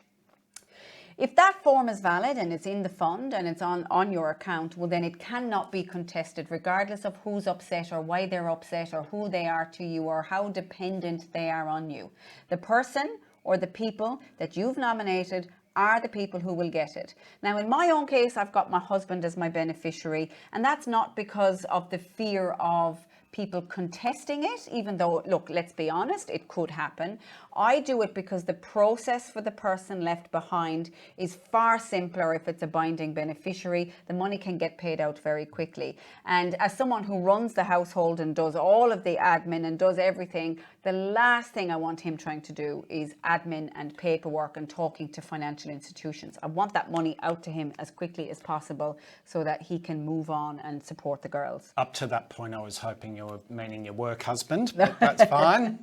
If that form is valid and it's in the fund and it's on your account, well, then it cannot be contested regardless of who's upset or why they're upset or who they are to you or how dependent they are on you. The person or the people that you've nominated are the people who will get it. Now, in my own case, I've got my husband as my beneficiary, and that's not because of the fear of people contesting it, even though, look, let's be honest, it could happen. I do it because the process for the person left behind is far simpler if it's a binding beneficiary. The money can get paid out very quickly. And as someone who runs the household and does all of the admin and does everything, the last thing I want him trying to do is admin and paperwork and talking to financial institutions. I want that money out to him as quickly as possible so that he can move on and support the girls. Up to that point, I was hoping you were meaning your work husband, but that's fine.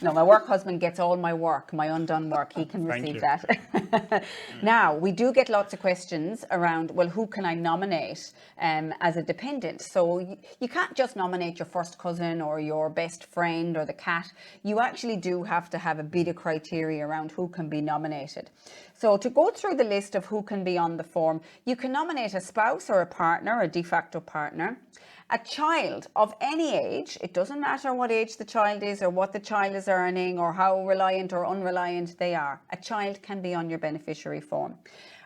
No, my work husband gets all my work, my undone work. He can Thank receive you. that. Now, we do get lots of questions around, well, who can I nominate as a dependent? So you can't just nominate your first cousin or your best friend or the cat. You actually do have to have a bit of criteria around who can be nominated. So to go through the list of who can be on the form, you can nominate a spouse or a partner, a de facto partner, a child of any age. It doesn't matter what age the child is or what the child is earning or how reliant or unreliant they are. A child can be on your beneficiary form.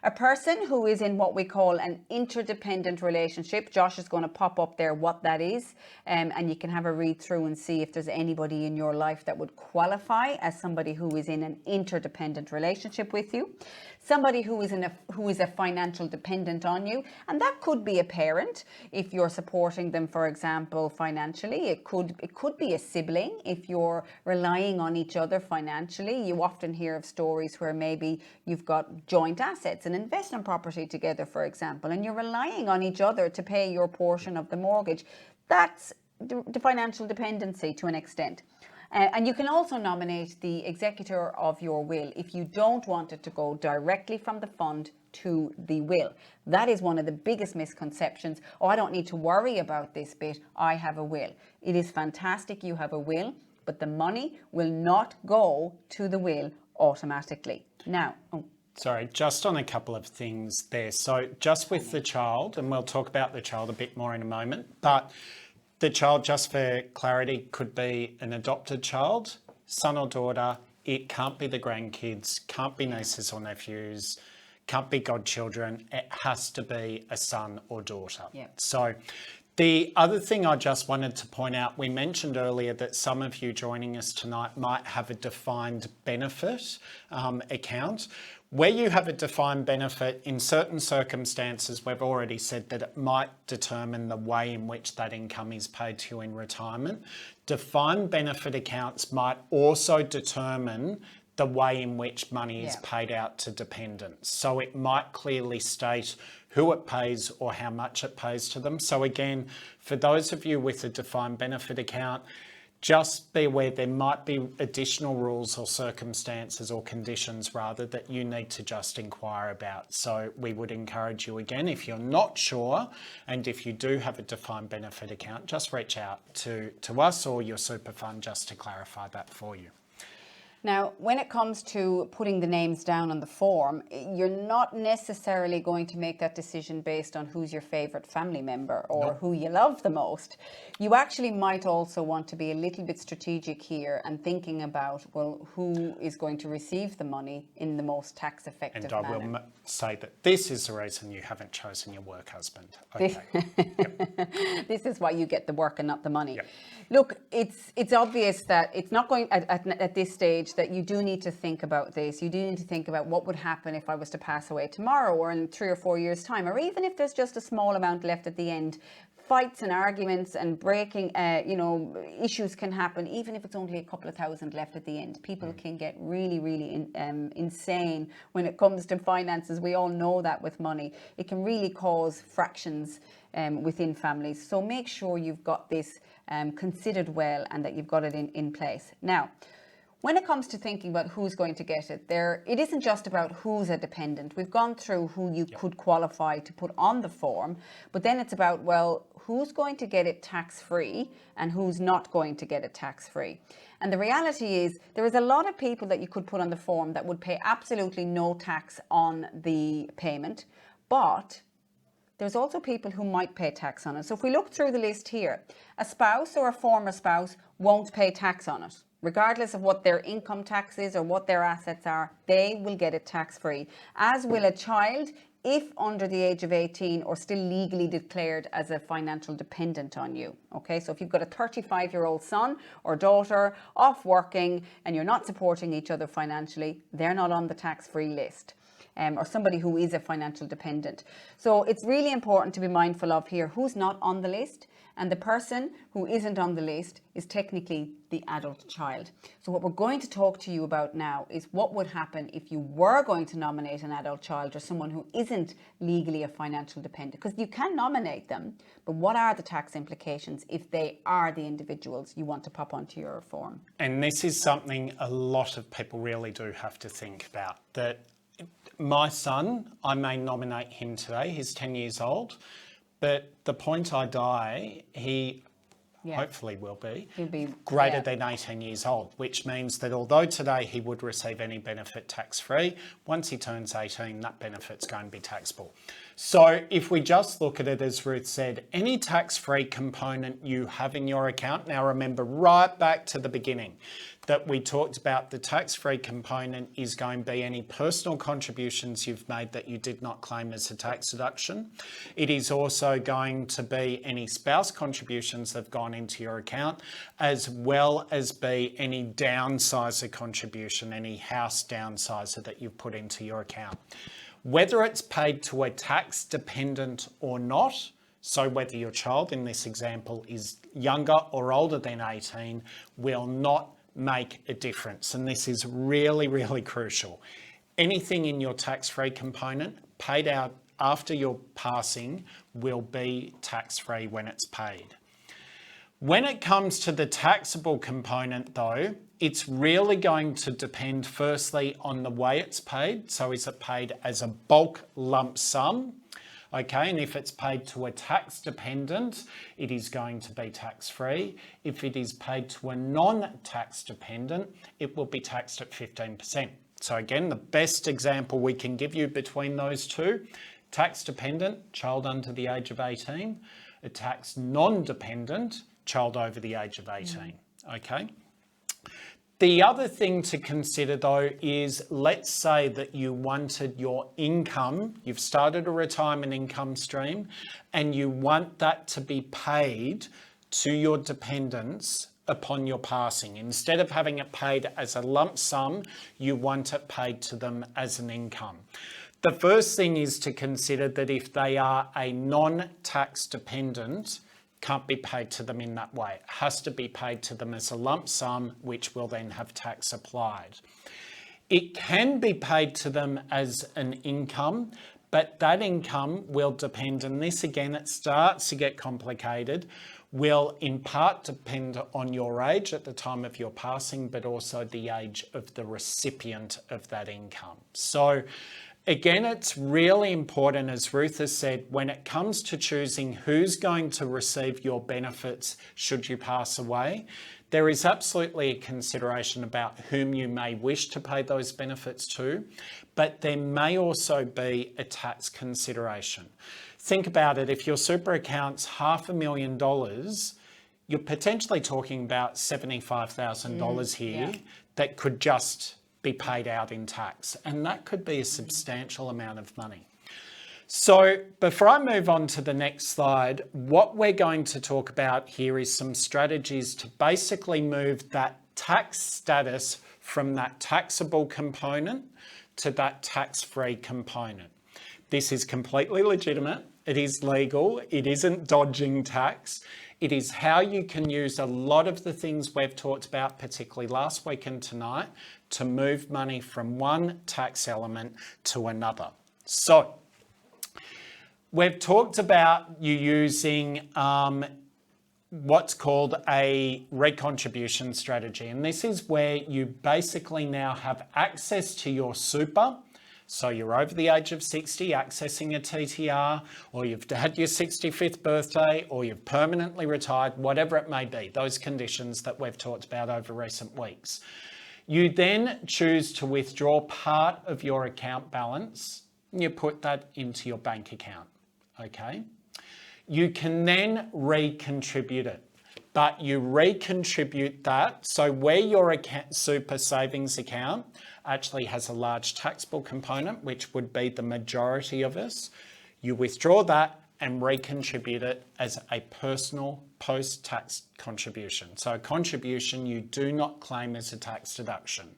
A person who is in what we call an interdependent relationship. Josh is going to pop up there what that is, and you can have a read through and see if there's anybody in your life that would qualify as somebody who is in an interdependent relationship with you. Somebody who is a financial dependent on you, and that could be a parent if you're supporting them, for example, financially. It could be a sibling if you're relying on each other financially. You often hear of stories where maybe you've got joint assets and investment property together, for example, and you're relying on each other to pay your portion of the mortgage. That's the financial dependency to an extent. And you can also nominate the executor of your will if you don't want it to go directly from the fund to the will. That is one of the biggest misconceptions. Oh, I don't need to worry about this bit. I have a will. It is fantastic you have a will, but the money will not go to the will automatically. Now, Sorry, just on a couple of things there. So just with the child, and we'll talk about the child a bit more in a moment, but the child, just for clarity, could be an adopted child, son or daughter. It can't be the grandkids, can't be nieces or nephews, can't be godchildren. It has to be a son or daughter. Yeah. So the other thing I just wanted to point out, we mentioned earlier that some of you joining us tonight might have a defined benefit account. Where you have a defined benefit, in certain circumstances, we've already said that it might determine the way in which that income is paid to you in retirement. Defined benefit accounts might also determine the way in which money is paid out to dependents. So it might clearly state who it pays or how much it pays to them. So again, for those of you with a defined benefit account, just be aware there might be additional rules or circumstances or conditions rather that you need to just inquire about. So we would encourage you again, if you're not sure and if you do have a defined benefit account, just reach out to us or your super fund just to clarify that for you. Now, when it comes to putting the names down on the form, you're not necessarily going to make that decision based on who's your favourite family member or who you love the most. You actually might also want to be a little bit strategic here and thinking about, well, who is going to receive the money in the most tax effective manner. And I will say that this is the reason you haven't chosen your work husband. Okay. This is why you get the work and not the money. Yep. Look, it's obvious that it's not going at this stage that you do need to think about this. You do need to think about what would happen if I was to pass away tomorrow or in 3 or 4 years' time, or even if there's just a small amount left at the end. Fights and arguments and breaking, issues can happen, even if it's only a couple of thousand left at the end. People can get really, really insane when it comes to finances. We all know that with money. It can really cause fractions within families. So make sure you've got this considered well and that you've got it in place. Now, when it comes to thinking about who's going to get it, it isn't just about who's a dependent. We've gone through who you could qualify to put on the form, but then it's about, well, who's going to get it tax-free and who's not going to get it tax-free. And the reality is there is a lot of people that you could put on the form that would pay absolutely no tax on the payment, but there's also people who might pay tax on it. So if we look through the list here, a spouse or a former spouse won't pay tax on it. Regardless of what their income tax is or what their assets are, they will get it tax-free, as will a child if under the age of 18 or still legally declared as a financial dependent on you. Okay, so if you've got a 35-year-old son or daughter off working and you're not supporting each other financially, they're not on the tax-free list. Or somebody who is a financial dependent. So it's really important to be mindful of here who's not on the list And the person who isn't on the list is technically the adult child. So what we're going to talk to you about now is what would happen if you were going to nominate an adult child or someone who isn't legally a financial dependent. Because you can nominate them, but what are the tax implications if they are the individuals you want to pop onto your form? And this is something a lot of people really do have to think about. That my son, I may nominate him today, he's 10 years old, but the point I die, he hopefully will be greater than 18 years old, which means that although today he would receive any benefit tax-free, once he turns 18, that benefit's going to be taxable. So if we just look at it, as Ruth said, any tax-free component you have in your account, now remember right back to the beginning, that we talked about the tax-free component is going to be any personal contributions you've made that you did not claim as a tax deduction. It is also going to be any spouse contributions that have gone into your account, as well as be any downsizer contribution, any house downsizer that you've put into your account. Whether it's paid to a tax dependent or not, so whether your child in this example is younger or older than 18, will not make a difference. And this is really, really crucial. Anything in your tax-free component paid out after your passing will be tax-free when it's paid. When it comes to the taxable component though, it's really going to depend firstly on the way it's paid. So is it paid as a bulk lump sum? Okay, and if it's paid to a tax dependent, it is going to be tax-free. If it is paid to a non-tax dependent, it will be taxed at 15%. So again, the best example we can give you between those two, tax dependent, child under the age of 18, a tax non-dependent, child over the age of 18, okay? The other thing to consider though is, let's say that you wanted your income, you've started a retirement income stream, and you want that to be paid to your dependents upon your passing. Instead of having it paid as a lump sum, you want it paid to them as an income. The first thing is to consider that if they are a non-tax dependent, can't be paid to them in that way. It has to be paid to them as a lump sum, which will then have tax applied. It can be paid to them as an income, but that income will depend, and this again, it starts to get complicated, will in part depend on your age at the time of your passing, but also the age of the recipient of that income. So again, it's really important, as Ruth has said, when it comes to choosing who's going to receive your benefits should you pass away, there is absolutely a consideration about whom you may wish to pay those benefits to, but there may also be a tax consideration. Think about it, if your super account's $500,000, you're potentially talking about $75,000 here that could just be paid out in tax, and that could be a substantial amount of money. So before I move on to the next slide, what we're going to talk about here is some strategies to basically move that tax status from that taxable component to that tax-free component. This is completely legitimate, it is legal, it isn't dodging tax. It is how you can use a lot of the things we've talked about, particularly last week and tonight, to move money from one tax element to another. So we've talked about you using what's called a recontribution strategy. And this is where you basically now have access to your super. So you're over the age of 60, accessing a TTR, or you've had your 65th birthday, or you've permanently retired, whatever it may be, those conditions that we've talked about over recent weeks. You then choose to withdraw part of your account balance, and you put that into your bank account, okay? You can then recontribute it, but you recontribute that, so where your super savings account actually has a large taxable component, which would be the majority of us, you withdraw that and recontribute it as a personal post-tax contribution. So a contribution you do not claim as a tax deduction.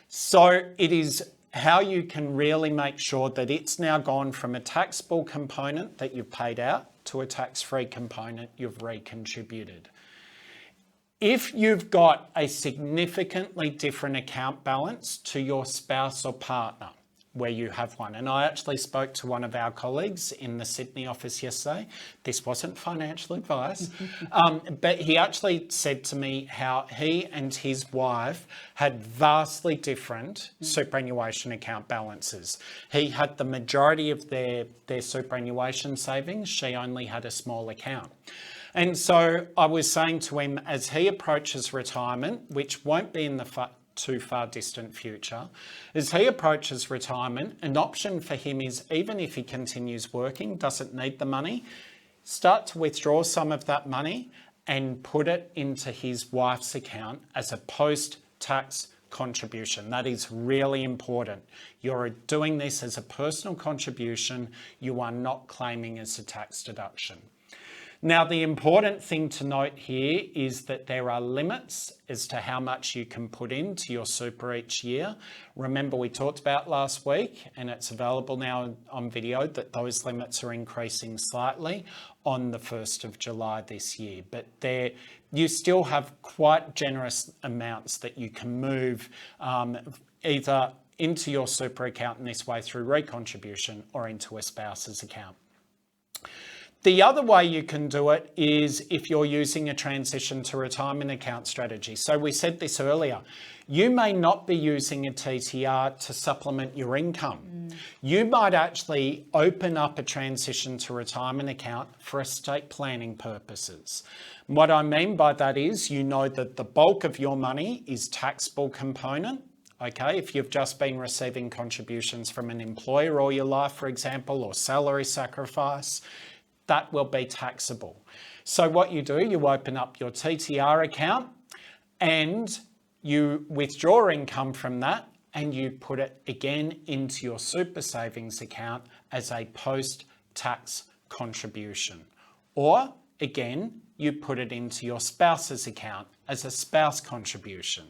So it is how you can really make sure that it's now gone from a taxable component that you've paid out to a tax-free component you've recontributed. If you've got a significantly different account balance to your spouse or partner, where you have one, and I actually spoke to one of our colleagues in the Sydney office yesterday. This wasn't financial advice, but he actually said to me how he and his wife had vastly different superannuation account balances. He had the majority of their superannuation savings. She only had a small account. And so I was saying to him, as he approaches retirement, which won't be in the too far distant future, as he approaches retirement, an option for him is, even if he continues working, doesn't need the money, start to withdraw some of that money and put it into his wife's account as a post-tax contribution. That is really important. You're doing this as a personal contribution. You are not claiming as a tax deduction. Now, the important thing to note here is that there are limits as to how much you can put into your super each year. Remember, we talked about last week, and it's available now on video, that those limits are increasing slightly on the 1st of July this year. But you still have quite generous amounts that you can move either into your super account in this way through recontribution or into a spouse's account. The other way you can do it is if you're using a transition to retirement account strategy. So we said this earlier, you may not be using a TTR to supplement your income. You might actually open up a transition to retirement account for estate planning purposes. What I mean by that is, you know that the bulk of your money is taxable component. Okay, if you've just been receiving contributions from an employer all your life, for example, or salary sacrifice, that will be taxable. So what you do, you open up your TTR account and you withdraw income from that and you put it again into your super savings account as a post-tax contribution. Or again, you put it into your spouse's account as a spouse contribution.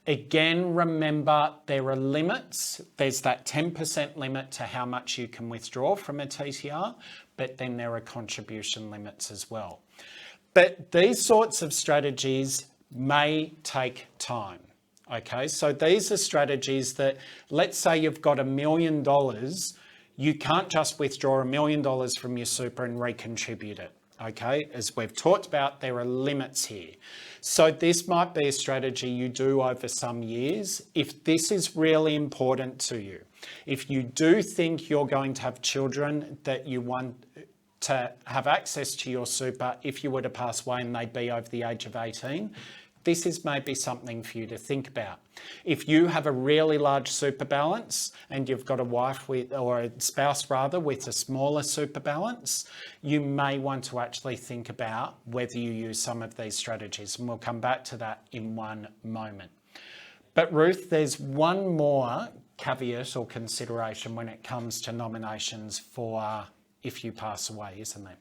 Again, remember, there are limits. There's that 10% limit to how much you can withdraw from a TTR, but then there are contribution limits as well. But these sorts of strategies may take time. Okay, so these are strategies that, let's say you've got $1 million, you can't just withdraw $1 million from your super and recontribute it. Okay, as we've talked about, there are limits here. So this might be a strategy you do over some years. If this is really important to you, if you do think you're going to have children that you want to have access to your super if you were to pass away and they'd be over the age of 18, this is maybe something for you to think about. If you have a really large super balance and you've got a wife with, or a spouse rather, with a smaller super balance, you may want to actually think about whether you use some of these strategies, and we'll come back to that in one moment. But Ruth, there's one more caveat or consideration when it comes to nominations for if you pass away, isn't there?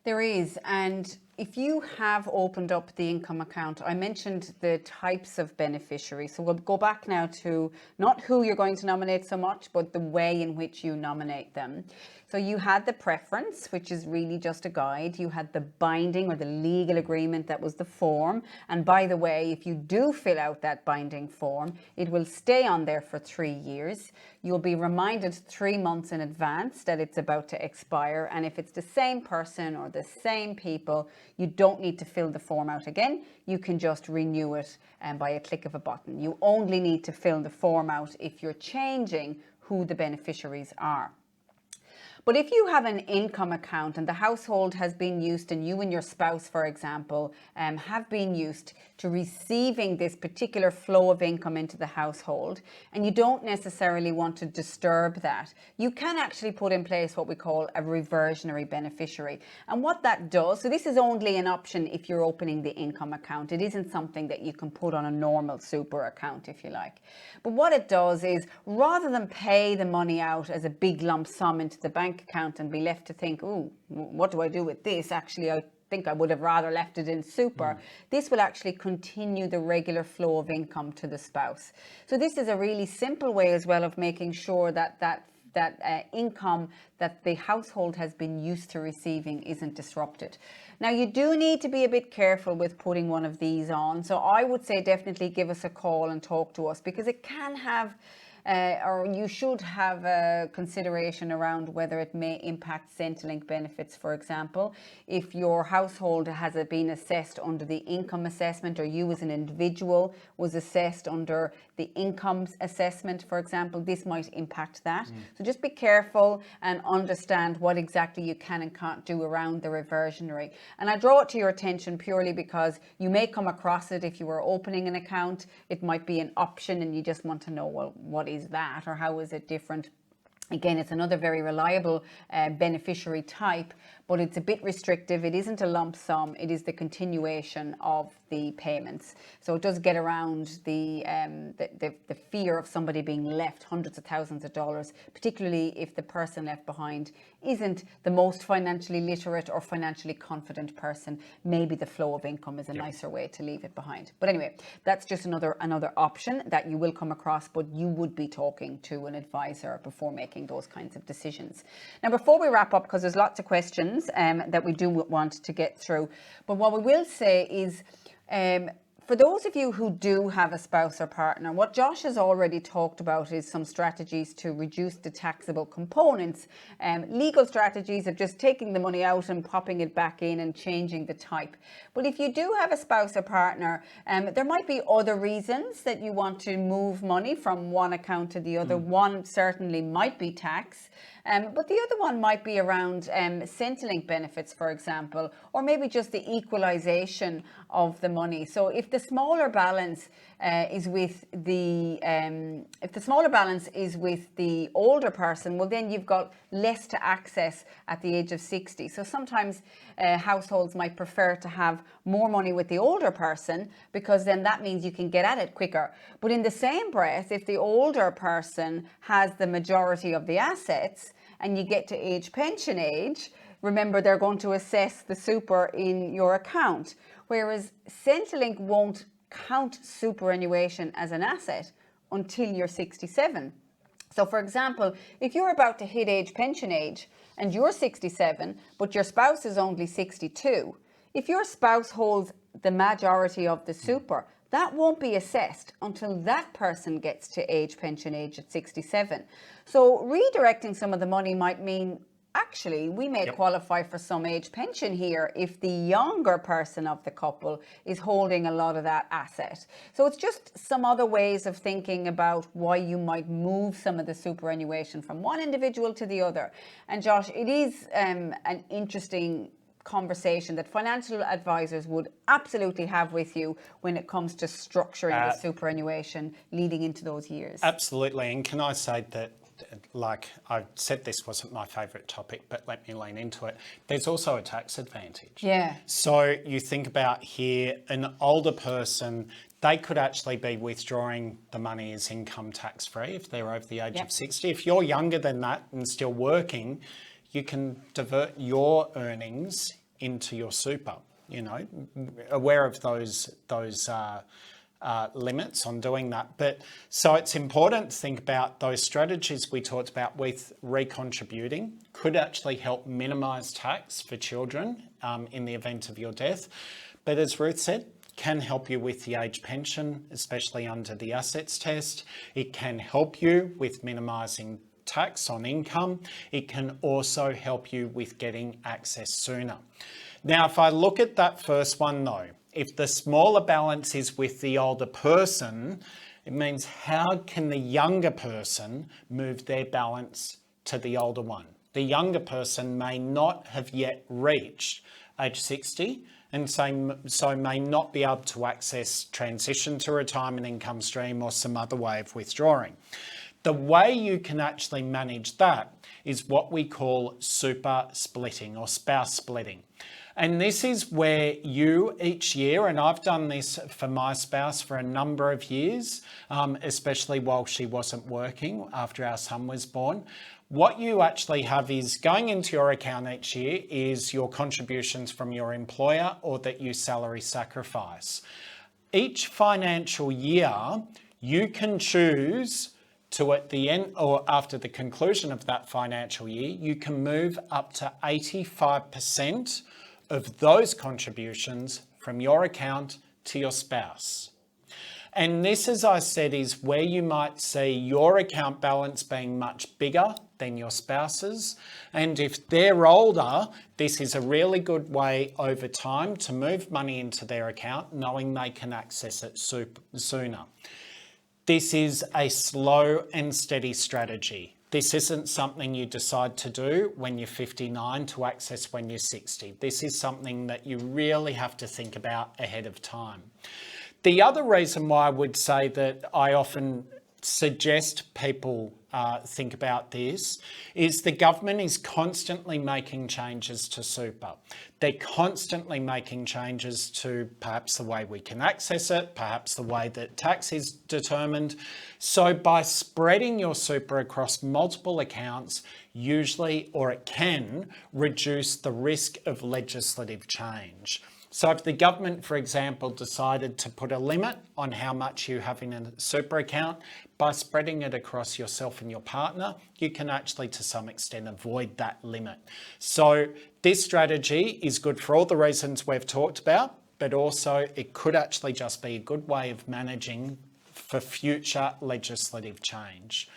There is, and if you have opened up the income account, I mentioned the types of beneficiaries. So we'll go back now to not who you're going to nominate so much, but the way in which you nominate them. So you had the preference, which is really just a guide. You had the binding or the legal agreement, that was the form. And by the way, if you do fill out that binding form, it will stay on there for 3 years. You'll be reminded 3 months in advance that it's about to expire. And if it's the same person or the same people, you don't need to fill the form out again. You can just renew it by a click of a button. You only need to fill the form out if you're changing who the beneficiaries are. But if you have an income account and the household has been used, and you and your spouse, for example, have been used to receiving this particular flow of income into the household, and you don't necessarily want to disturb that, you can actually put in place what we call a reversionary beneficiary. And what that does, so this is only an option if you're opening the income account. It isn't something that you can put on a normal super account, if you like. But what it does is, rather than pay the money out as a big lump sum into the bank account and be left to think, oh, what do I do with this? Actually, I think I would have rather left it in super, this will actually continue the regular flow of income to the spouse. So this is a really simple way as well of making sure that income that the household has been used to receiving isn't disrupted. Now, you do need to be a bit careful with putting one of these on. So I would say definitely give us a call and talk to us, because it can have or you should have a consideration around whether it may impact Centrelink benefits. For example, if your household has been assessed under the income assessment, or you as an individual was assessed under the income assessment, for example, this might impact that. So just be careful and understand what exactly you can and can't do around the reversionary. And I draw it to your attention purely because you may come across it if you were opening an account. It might be an option and you just want to know, well, what is that, or how is it different? Again, it's another very reliable beneficiary type, but it's a bit restrictive. It isn't a lump sum. It is the continuation of the payments. So it does get around the fear of somebody being left hundreds of thousands of dollars, particularly if the person left behind isn't the most financially literate or financially confident person. Maybe the flow of income is a nicer way to leave it behind. But anyway, that's just another option that you will come across, but you would be talking to an advisor before making those kinds of decisions. Now, before we wrap up, because there's lots of questions that we do want to get through, but what we will say is, for those of you who do have a spouse or partner, what Josh has already talked about is some strategies to reduce the taxable components. Legal strategies of just taking the money out and popping it back in and changing the type. But if you do have a spouse or partner, there might be other reasons that you want to move money from one account to the other. One certainly might be tax. But the other one might be around Centrelink benefits, for example, or maybe just the equalisation of the money. So if the smaller balance is with the older person, well, then you've got less to access at the age of 60. So sometimes households might prefer to have more money with the older person, because then that means you can get at it quicker. But in the same breath, if the older person has the majority of the assets and you get to pension age, remember they're going to assess the super in your account, whereas Centrelink won't count superannuation as an asset until you're 67. So for example, if you're about to hit pension age and you're 67, but your spouse is only 62, if your spouse holds the majority of the super, that won't be assessed until that person gets to pension age at 67. So redirecting some of the money might mean, actually, we may qualify for some age pension here if the younger person of the couple is holding a lot of that asset. So it's just some other ways of thinking about why you might move some of the superannuation from one individual to the other. And Josh, it is an interesting conversation that financial advisors would absolutely have with you when it comes to structuring the superannuation leading into those years. Absolutely. And can I say that, like I said, this wasn't my favourite topic, but let me lean into it. There's also a tax advantage. Yeah. So you think about here, an older person, they could actually be withdrawing the money as income tax free if they're over the age of 60. If you're younger than that and still working, you can divert your earnings into your super, aware of those limits on doing that. But so it's important to think about those strategies we talked about with recontributing could actually help minimise tax for children in the event of your death. But as Ruth said, can help you with the age pension, especially under the assets test. It can help you with minimising tax on income. It can also help you with getting access sooner. Now, if I look at that first one though, if the smaller balance is with the older person, it means how can the younger person move their balance to the older one? The younger person may not have yet reached age 60 and so may not be able to access transition to retirement income stream or some other way of withdrawing. The way you can actually manage that is what we call super splitting or spouse splitting. And this is where you each year, and I've done this for my spouse for a number of years, especially while she wasn't working after our son was born, what you actually have is going into your account each year is your contributions from your employer or that you salary sacrifice. Each financial year, you can choose to, at the end or after the conclusion of that financial year, you can move up to 85% of those contributions from your account to your spouse. And this, as I said, is where you might see your account balance being much bigger than your spouse's. And if they're older, this is a really good way over time to move money into their account, knowing they can access it sooner. This is a slow and steady strategy. This isn't something you decide to do when you're 59 to access when you're 60. This is something that you really have to think about ahead of time. The other reason why I would say that I often suggest people think about this is the government is constantly making changes to super. They're constantly making changes to perhaps the way we can access it, perhaps the way that tax is determined. So by spreading your super across multiple accounts, usually, or it can, reduce the risk of legislative change. So if the government, for example, decided to put a limit on how much you have in a super account, by spreading it across yourself and your partner, you can actually to some extent avoid that limit. So this strategy is good for all the reasons we've talked about, but also it could actually just be a good way of managing for future legislative change.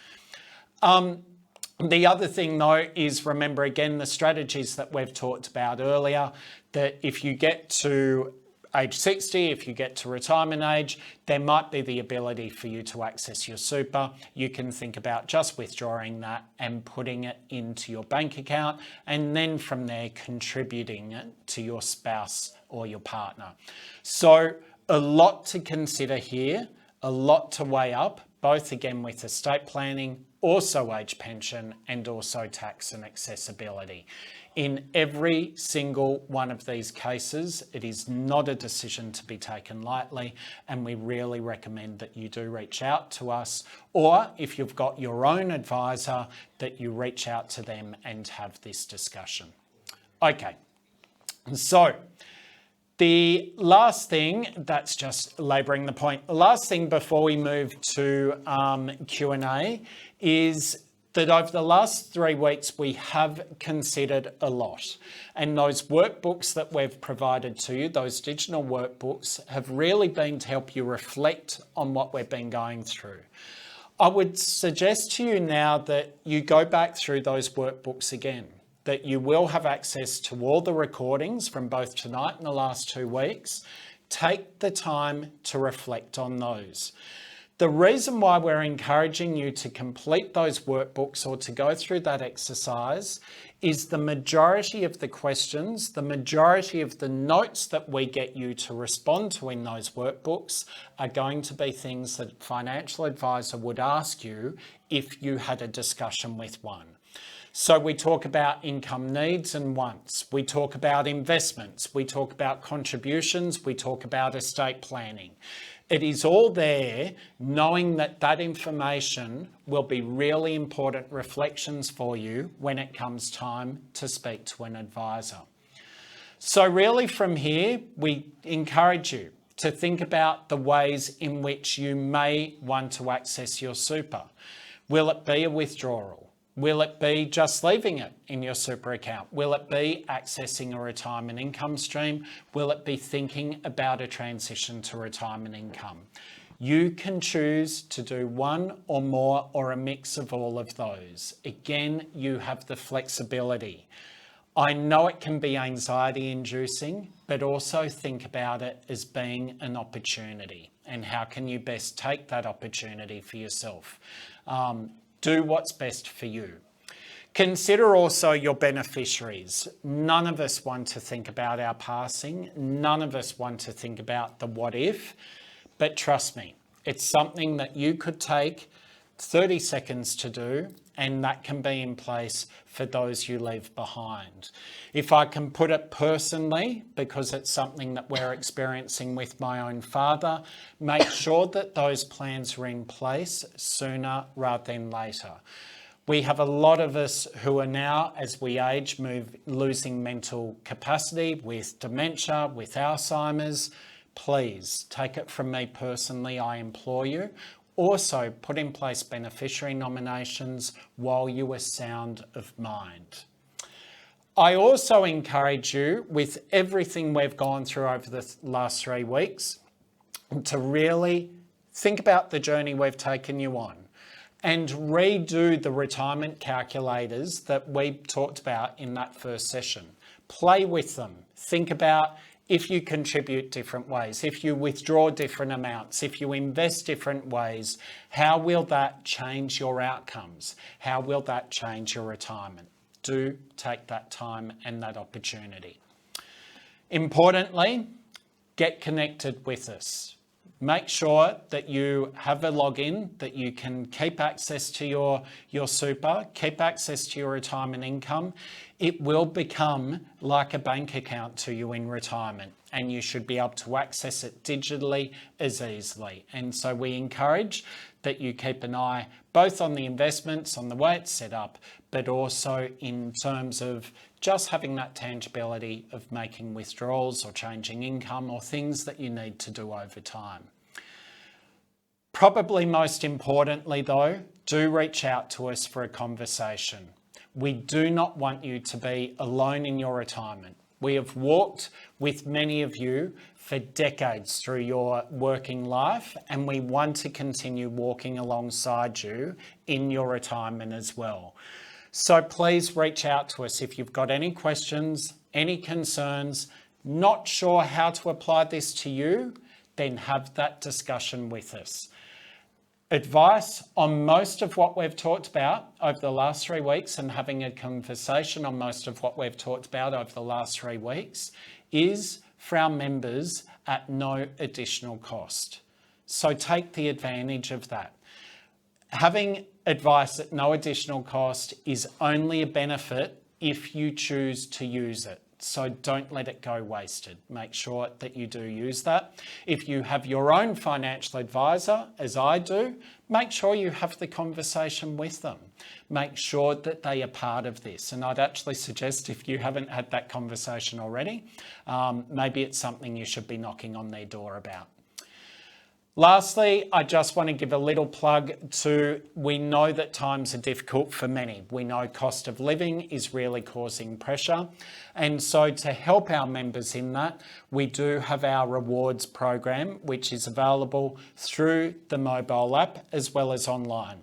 The other thing though is remember again the strategies that we've talked about earlier, that if you get to age 60, if you get to retirement age, there might be the ability for you to access your super. You can think about just withdrawing that and putting it into your bank account, and then from there contributing it to your spouse or your partner. So a lot to consider here, a lot to weigh up, both again with estate planning, also age pension, and also tax and accessibility. In every single one of these cases, it is not a decision to be taken lightly, and we really recommend that you do reach out to us, or if you've got your own advisor, that you reach out to them and have this discussion. Okay, so the last thing, that's just labouring the point, the last thing before we move to Q&A is that over the last 3 weeks, we have considered a lot. And those workbooks that we've provided to you, those digital workbooks, have really been to help you reflect on what we've been going through. I would suggest to you now that you go back through those workbooks again, that you will have access to all the recordings from both tonight and the last 2 weeks. Take the time to reflect on those. The reason why we're encouraging you to complete those workbooks or to go through that exercise is the majority of the questions, the majority of the notes that we get you to respond to in those workbooks are going to be things that a financial advisor would ask you if you had a discussion with one. So we talk about income needs and wants, we talk about investments, we talk about contributions, we talk about estate planning. It is all there, knowing that that information will be really important reflections for you when it comes time to speak to an advisor. So really from here, we encourage you to think about the ways in which you may want to access your super. Will it be a withdrawal? Will it be just leaving it in your super account? Will it be accessing a retirement income stream? Will it be thinking about a transition to retirement income? You can choose to do one or more or a mix of all of those. Again, you have the flexibility. I know it can be anxiety inducing, but also think about it as being an opportunity and how can you best take that opportunity for yourself. Do what's best for you. Consider also your beneficiaries. None of us want to think about our passing. None of us want to think about the what if, but trust me, it's something that you could take 30 seconds to do, and that can be in place for those you leave behind. If I can put it personally, because it's something that we're experiencing with my own father, make sure that those plans are in place sooner rather than later. We have a lot of us who are now, as we age, losing mental capacity with dementia, with Alzheimer's. Please take it from me personally, I implore you. Also, put in place beneficiary nominations while you are sound of mind. I also encourage you, with everything we've gone through over the last 3 weeks, to really think about the journey we've taken you on and redo the retirement calculators that we talked about in that first session. Play with them. Think about if you contribute different ways, if you withdraw different amounts, if you invest different ways, how will that change your outcomes? How will that change your retirement? Do take that time and that opportunity. Importantly, get connected with us. Make sure that you have a login, that you can keep access to your super, keep access to your retirement income. It will become like a bank account to you in retirement, and you should be able to access it digitally as easily. And so we encourage that you keep an eye both on the investments, on the way it's set up, but also in terms of just having that tangibility of making withdrawals or changing income or things that you need to do over time. Probably most importantly though, do reach out to us for a conversation. We do not want you to be alone in your retirement. We have walked with many of you for decades through your working life, and we want to continue walking alongside you in your retirement as well. So please reach out to us if you've got any questions, any concerns, not sure how to apply this to you, then have that discussion with us. Advice on most of what we've talked about over the last 3 weeks and having a conversation on most of what we've talked about over the last 3 weeks is for our members at no additional cost. So take the advantage of that. Having advice at no additional cost is only a benefit if you choose to use it. So don't let it go wasted. Make sure that you do use that. If you have your own financial advisor, as I do, make sure you have the conversation with them. Make sure that they are part of this. And I'd actually suggest, if you haven't had that conversation already, maybe it's something you should be knocking on their door about. Lastly, I just want to give a little plug to, we know that times are difficult for many. We know cost of living is really causing pressure. And so to help our members in that, we do have our rewards program, which is available through the mobile app as well as online.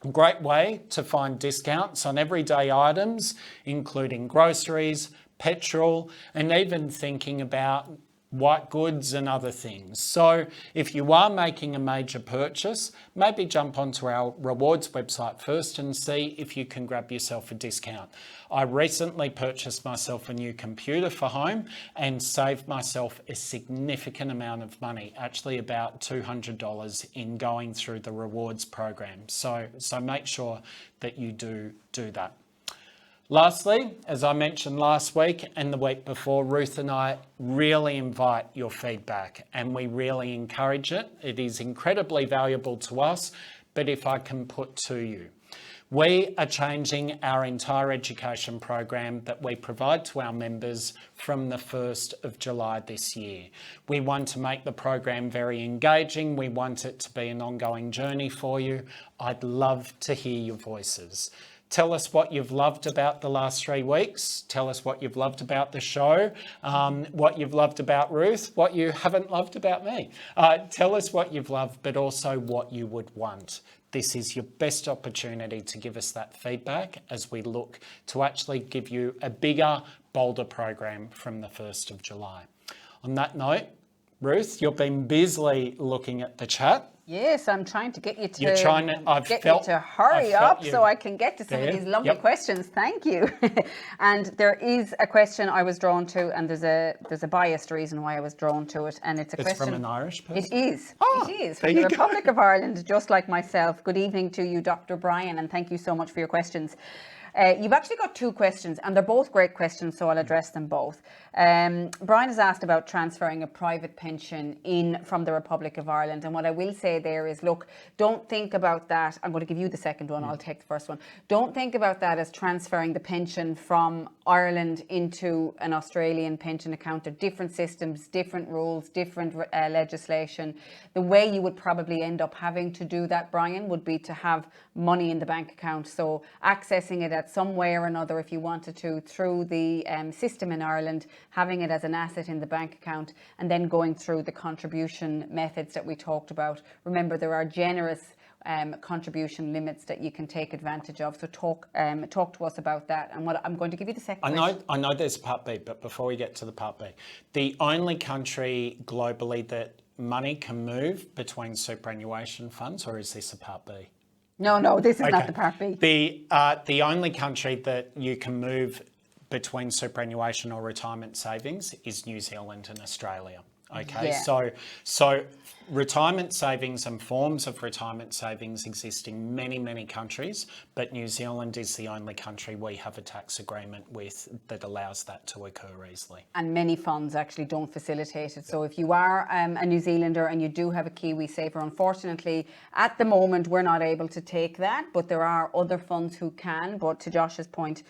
A great way to find discounts on everyday items, including groceries, petrol, and even thinking about white goods and other things. So if you are making a major purchase, maybe jump onto our rewards website first and see if you can grab yourself a discount. I recently purchased myself a new computer for home and saved myself a significant amount of money, actually about $200 in going through the rewards program. So make sure that you do that. Lastly, as I mentioned last week and the week before, Ruth and I really invite your feedback and we really encourage it. It is incredibly valuable to us, but if I can put to you, we are changing our entire education program that we provide to our members from the 1st of July this year. We want to make the program very engaging. We want it to be an ongoing journey for you. I'd love to hear your voices. Tell us what you've loved about the last 3 weeks. Tell us what you've loved about the show, what you've loved about Ruth, what you haven't loved about me. Tell us what you've loved, but also what you would want. This is your best opportunity to give us that feedback as we look to actually give you a bigger, bolder program from the 1st of July. On that note, Ruth, you've been busily looking at the chat. Yes, I'm trying to get you to hurry up so I can get to some of these lovely questions. Thank you. And there is a question I was drawn to, and there's a biased reason why I was drawn to it, and it's question from an Irish person. It is. Oh, it is from the Republic of Ireland, just like myself. Good evening to you, Dr. Brian, and thank you so much for your questions. You've actually got two questions, and they're both great questions, so I'll address them both. Brian has asked about transferring a private pension in from the Republic of Ireland, and what I will say there is, look, don't think about that. I'm going to give you the second one, I'll take the first one. Don't think about that as transferring the pension from Ireland into an Australian pension account. They're different systems, different rules, different legislation. The way you would probably end up having to do that, Brian, would be to have money in the bank account. So accessing it at some way or another, if you wanted to, through the system in Ireland, having it as an asset in the bank account, and then going through the contribution methods that we talked about. Remember, there are generous contribution limits that you can take advantage of. So talk to us about that. And what I'm going to give you the second question. I know there's part B, but before we get to the part B, the only country globally that money can move between superannuation funds, or is this a part B? No, this is not the part B. The only country that you can move between superannuation or retirement savings is New Zealand and Australia. Okay, Yeah. so retirement savings and forms of retirement savings exist in many, many countries, but New Zealand is the only country we have a tax agreement with that allows that to occur easily. And many funds actually don't facilitate it. So if you are a New Zealander and you do have a Kiwi saver, unfortunately, at the moment, we're not able to take that, but there are other funds who can. But to Josh's point,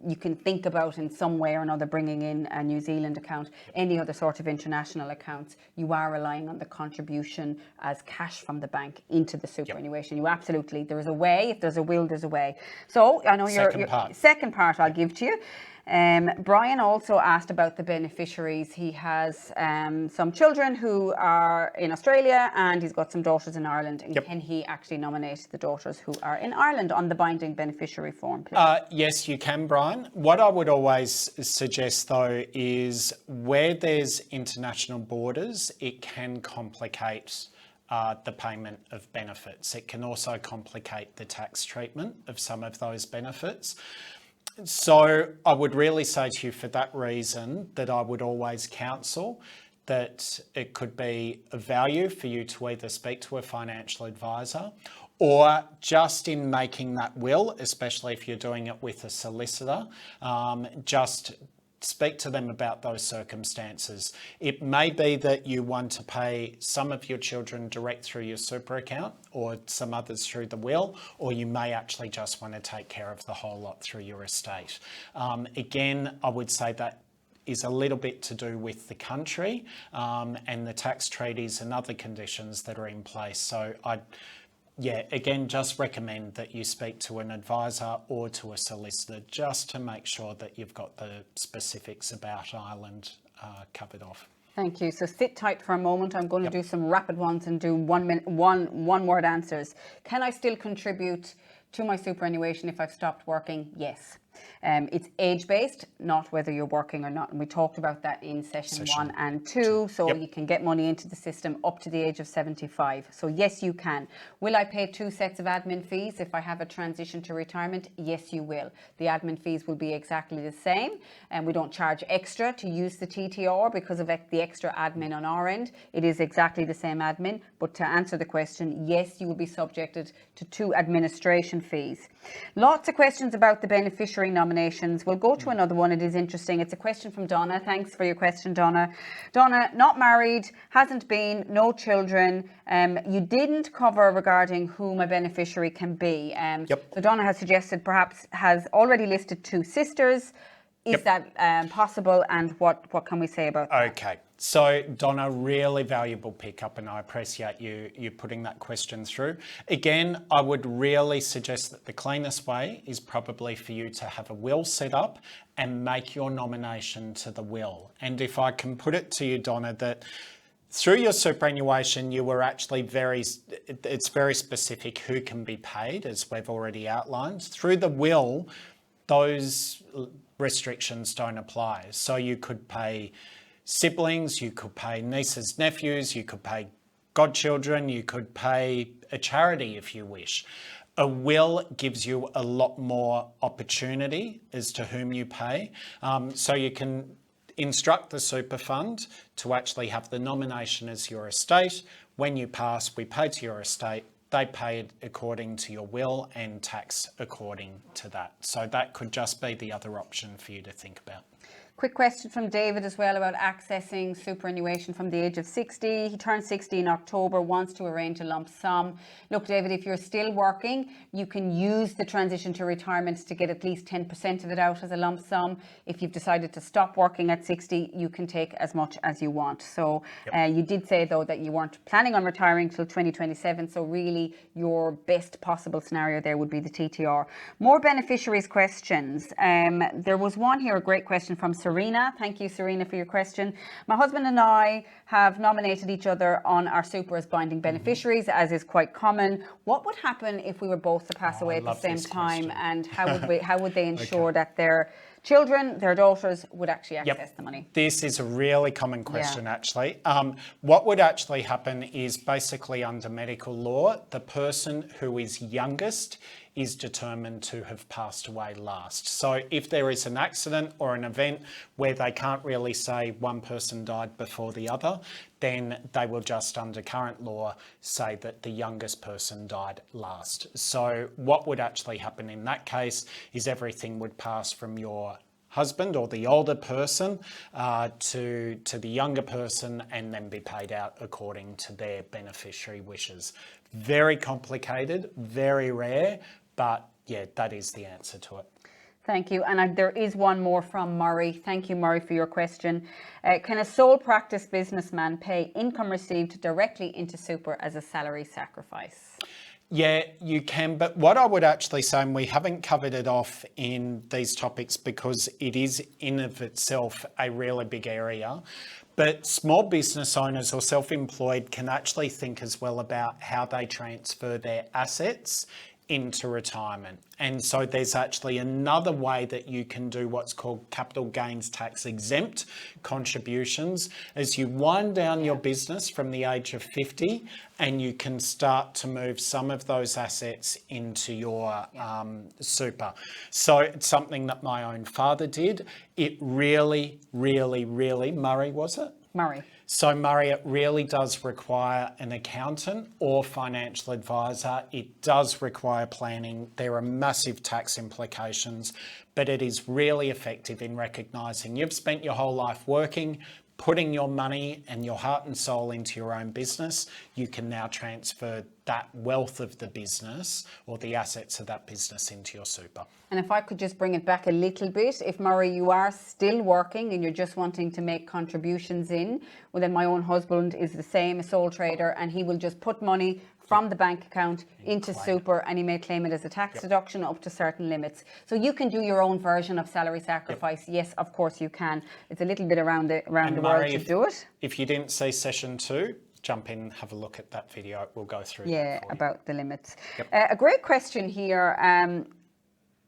you can think about in some way or another bringing in a New Zealand account, any other sort of international accounts. You are relying on the contribution as cash from the bank into the superannuation. You absolutely, there is a way. If there's a will, there's a way. So I know your second part I'll give to you. Brian also asked about the beneficiaries. He has some children who are in Australia and he's got some daughters in Ireland. And can he actually nominate the daughters who are in Ireland on the binding beneficiary form, please? Yes, you can, Brian. What I would always suggest, though, is where there's international borders, it can complicate the payment of benefits. It can also complicate the tax treatment of some of those benefits. So I would really say to you, for that reason, that I would always counsel that it could be of value for you to either speak to a financial advisor or just in making that will, especially if you're doing it with a solicitor, just speak to them about those circumstances. It may be that you want to pay some of your children direct through your super account or some others through the will, or you may actually just want to take care of the whole lot through your estate. Again, I would say that is a little bit to do with the country and the tax treaties and other conditions that are in place. So again, just recommend that you speak to an advisor or to a solicitor just to make sure that you've got the specifics about Ireland covered off. Thank you. So sit tight for a moment. I'm going to do some rapid ones and do 1 minute, one word answers. Can I still contribute to my superannuation if I've stopped working? Yes. It's age-based, not whether you're working or not. And we talked about that in session 1 and 2. So you can get money into the system up to the age of 75. So yes, you can. Will I pay 2 sets of admin fees if I have a transition to retirement? Yes, you will. The admin fees will be exactly the same. And we don't charge extra to use the TTR because of the extra admin on our end. It is exactly the same admin. But to answer the question, yes, you will be subjected to 2 administration fees. Lots of questions about the beneficiary nominations. We'll go to another one. It is interesting. It's a question from Donna. Thanks for your question, Donna. Donna, not married, hasn't been, no children. You didn't cover regarding whom a beneficiary can be. So Donna has suggested perhaps has already listed 2 sisters. Is that possible, and what can we say about that? Okay, so Donna, really valuable pickup, and I appreciate you putting that question through. Again, I would really suggest that the cleanest way is probably for you to have a will set up and make your nomination to the will. And if I can put it to you, Donna, that through your superannuation, you were actually it's very specific who can be paid, as we've already outlined. Through the will, those restrictions don't apply. So you could pay siblings, you could pay nieces, nephews, you could pay godchildren, you could pay a charity if you wish. A will gives you a lot more opportunity as to whom you pay. So you can instruct the super fund to actually have the nomination as your estate. When you pass, we pay to your estate. they pay it according to your will and tax according to that. So that could just be the other option for you to think about. Quick question from David as well about accessing superannuation from the age of 60. He turned 60 in October, wants to arrange a lump sum. Look, David, if you're still working, you can use the transition to retirement to get at least 10% of it out as a lump sum. If you've decided to stop working at 60, you can take as much as you want. So you did say, though, that you weren't planning on retiring till 2027. So really, your best possible scenario there would be the TTR. More beneficiaries questions. There was one here, a great question from Serena. Thank you, Serena, for your question. My husband and I have nominated each other on our super as binding beneficiaries, as is quite common. What would happen if we were both to pass away at the same time, and how would they ensure that their children, their daughters, would actually access the money? This is a really common question, actually. What would actually happen is basically under medical law, the person who is youngest is determined to have passed away last. So if there is an accident or an event where they can't really say one person died before the other, then they will just, under current law, say that the youngest person died last. So what would actually happen in that case is everything would pass from your husband or the older person to the younger person, and then be paid out according to their beneficiary wishes. Very complicated, very rare, but yeah, that is the answer to it. Thank you. And there is one more from Murray. Thank you, Murray, for your question. Can a sole practice businessman pay income received directly into super as a salary sacrifice? Yeah, you can, but what I would actually say, and we haven't covered it off in these topics because it is in of itself a really big area, but small business owners or self-employed can actually think as well about how they transfer their assets into retirement. And so there's actually another way that you can do what's called capital gains tax exempt contributions as you wind down your business from the age of 50, and you can start to move some of those assets into your super. So it's something that my own father did. It really, Murray, was it? Murray. So Murray, it really does require an accountant or financial advisor. It does require planning. There are massive tax implications, but it is really effective in recognising you've spent your whole life working, putting your money and your heart and soul into your own business. You can now transfer that wealth of the business or the assets of that business into your super. And if I could just bring it back a little bit, if Murray, you are still working and you're just wanting to make contributions in, well then my own husband is the same, a sole trader, and he will just put money from the bank account into super, and he may claim it as a tax deduction up to certain limits. So you can do your own version of salary sacrifice. Yes, of course you can. It's a little bit around the world to do it. If you didn't see session 2, jump in, have a look at that video. We'll go through that for you. About the limits. A great question here.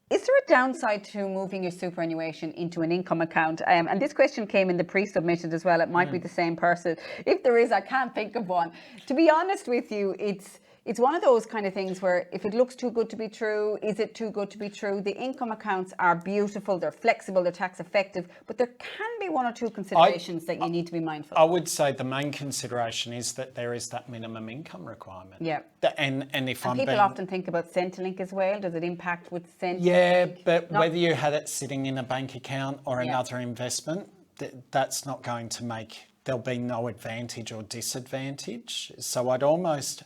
Is there a downside to moving your superannuation into an income account? And this question came in the pre-submitted as well. It might be the same person. If there is, I can't think of one. To be honest with you, it's one of those kind of things where if it looks too good to be true, is it too good to be true? The income accounts are beautiful, they're flexible, they're tax effective, but there can be one or two considerations that you need to be mindful of. I would say the main consideration is that there is that minimum income requirement. Yeah. And people often think about Centrelink as well. Does it impact with Centrelink? Yeah, but whether you had it sitting in a bank account or another investment, that's not going to there'll be no advantage or disadvantage. So I'd almost,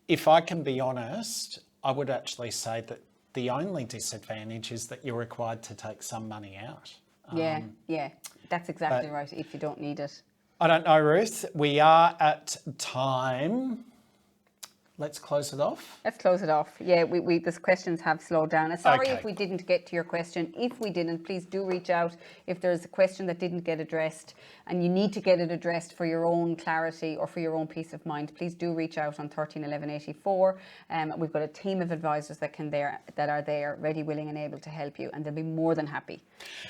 if I can be honest, I would actually say that the only disadvantage is that you're required to take some money out. Yeah, that's exactly right, if you don't need it. I don't know, Ruth. We are at time. Let's close it off. Let's close it off. Yeah, the questions have slowed down. Sorry if we didn't get to your question. If we didn't, please do reach out if there's a question that didn't get addressed and you need to get it addressed for your own clarity or for your own peace of mind. Please do reach out on 13 11 84. We've got a team of advisors that are there, ready, willing and able to help you, and they'll be more than happy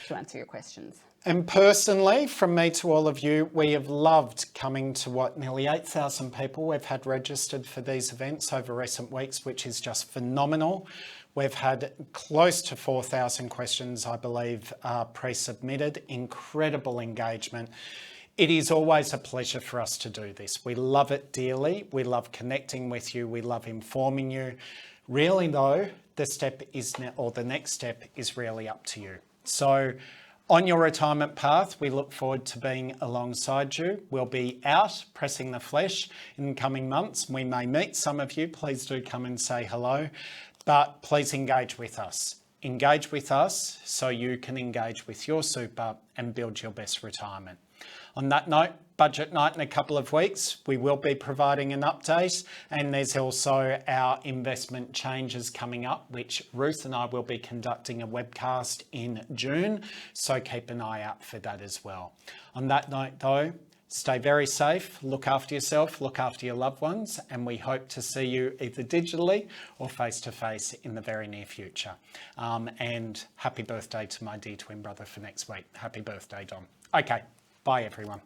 to answer your questions. And personally, from me to all of you, we have loved coming to nearly 8,000 people we've had registered for these events over recent weeks, which is just phenomenal. We've had close to 4,000 questions, I believe, pre-submitted. Incredible engagement. It is always a pleasure for us to do this. We love it dearly. We love connecting with you. We love informing you. Really though, the next step is really up to you. So on your retirement path, we look forward to being alongside you. We'll be out pressing the flesh in coming months. We may meet some of you. Please do come and say hello, but please engage with us. Engage with us so you can engage with your super and build your best retirement. On that note, budget night in a couple of weeks, we will be providing an update, and there's also our investment changes coming up, which Ruth and I will be conducting a webcast in June, so keep an eye out for that as well. On that note though, stay very safe, look after yourself, look after your loved ones, and we hope to see you either digitally or face-to-face in the very near future. And happy birthday to my dear twin brother for next week. Happy birthday, Dom. Okay, bye everyone.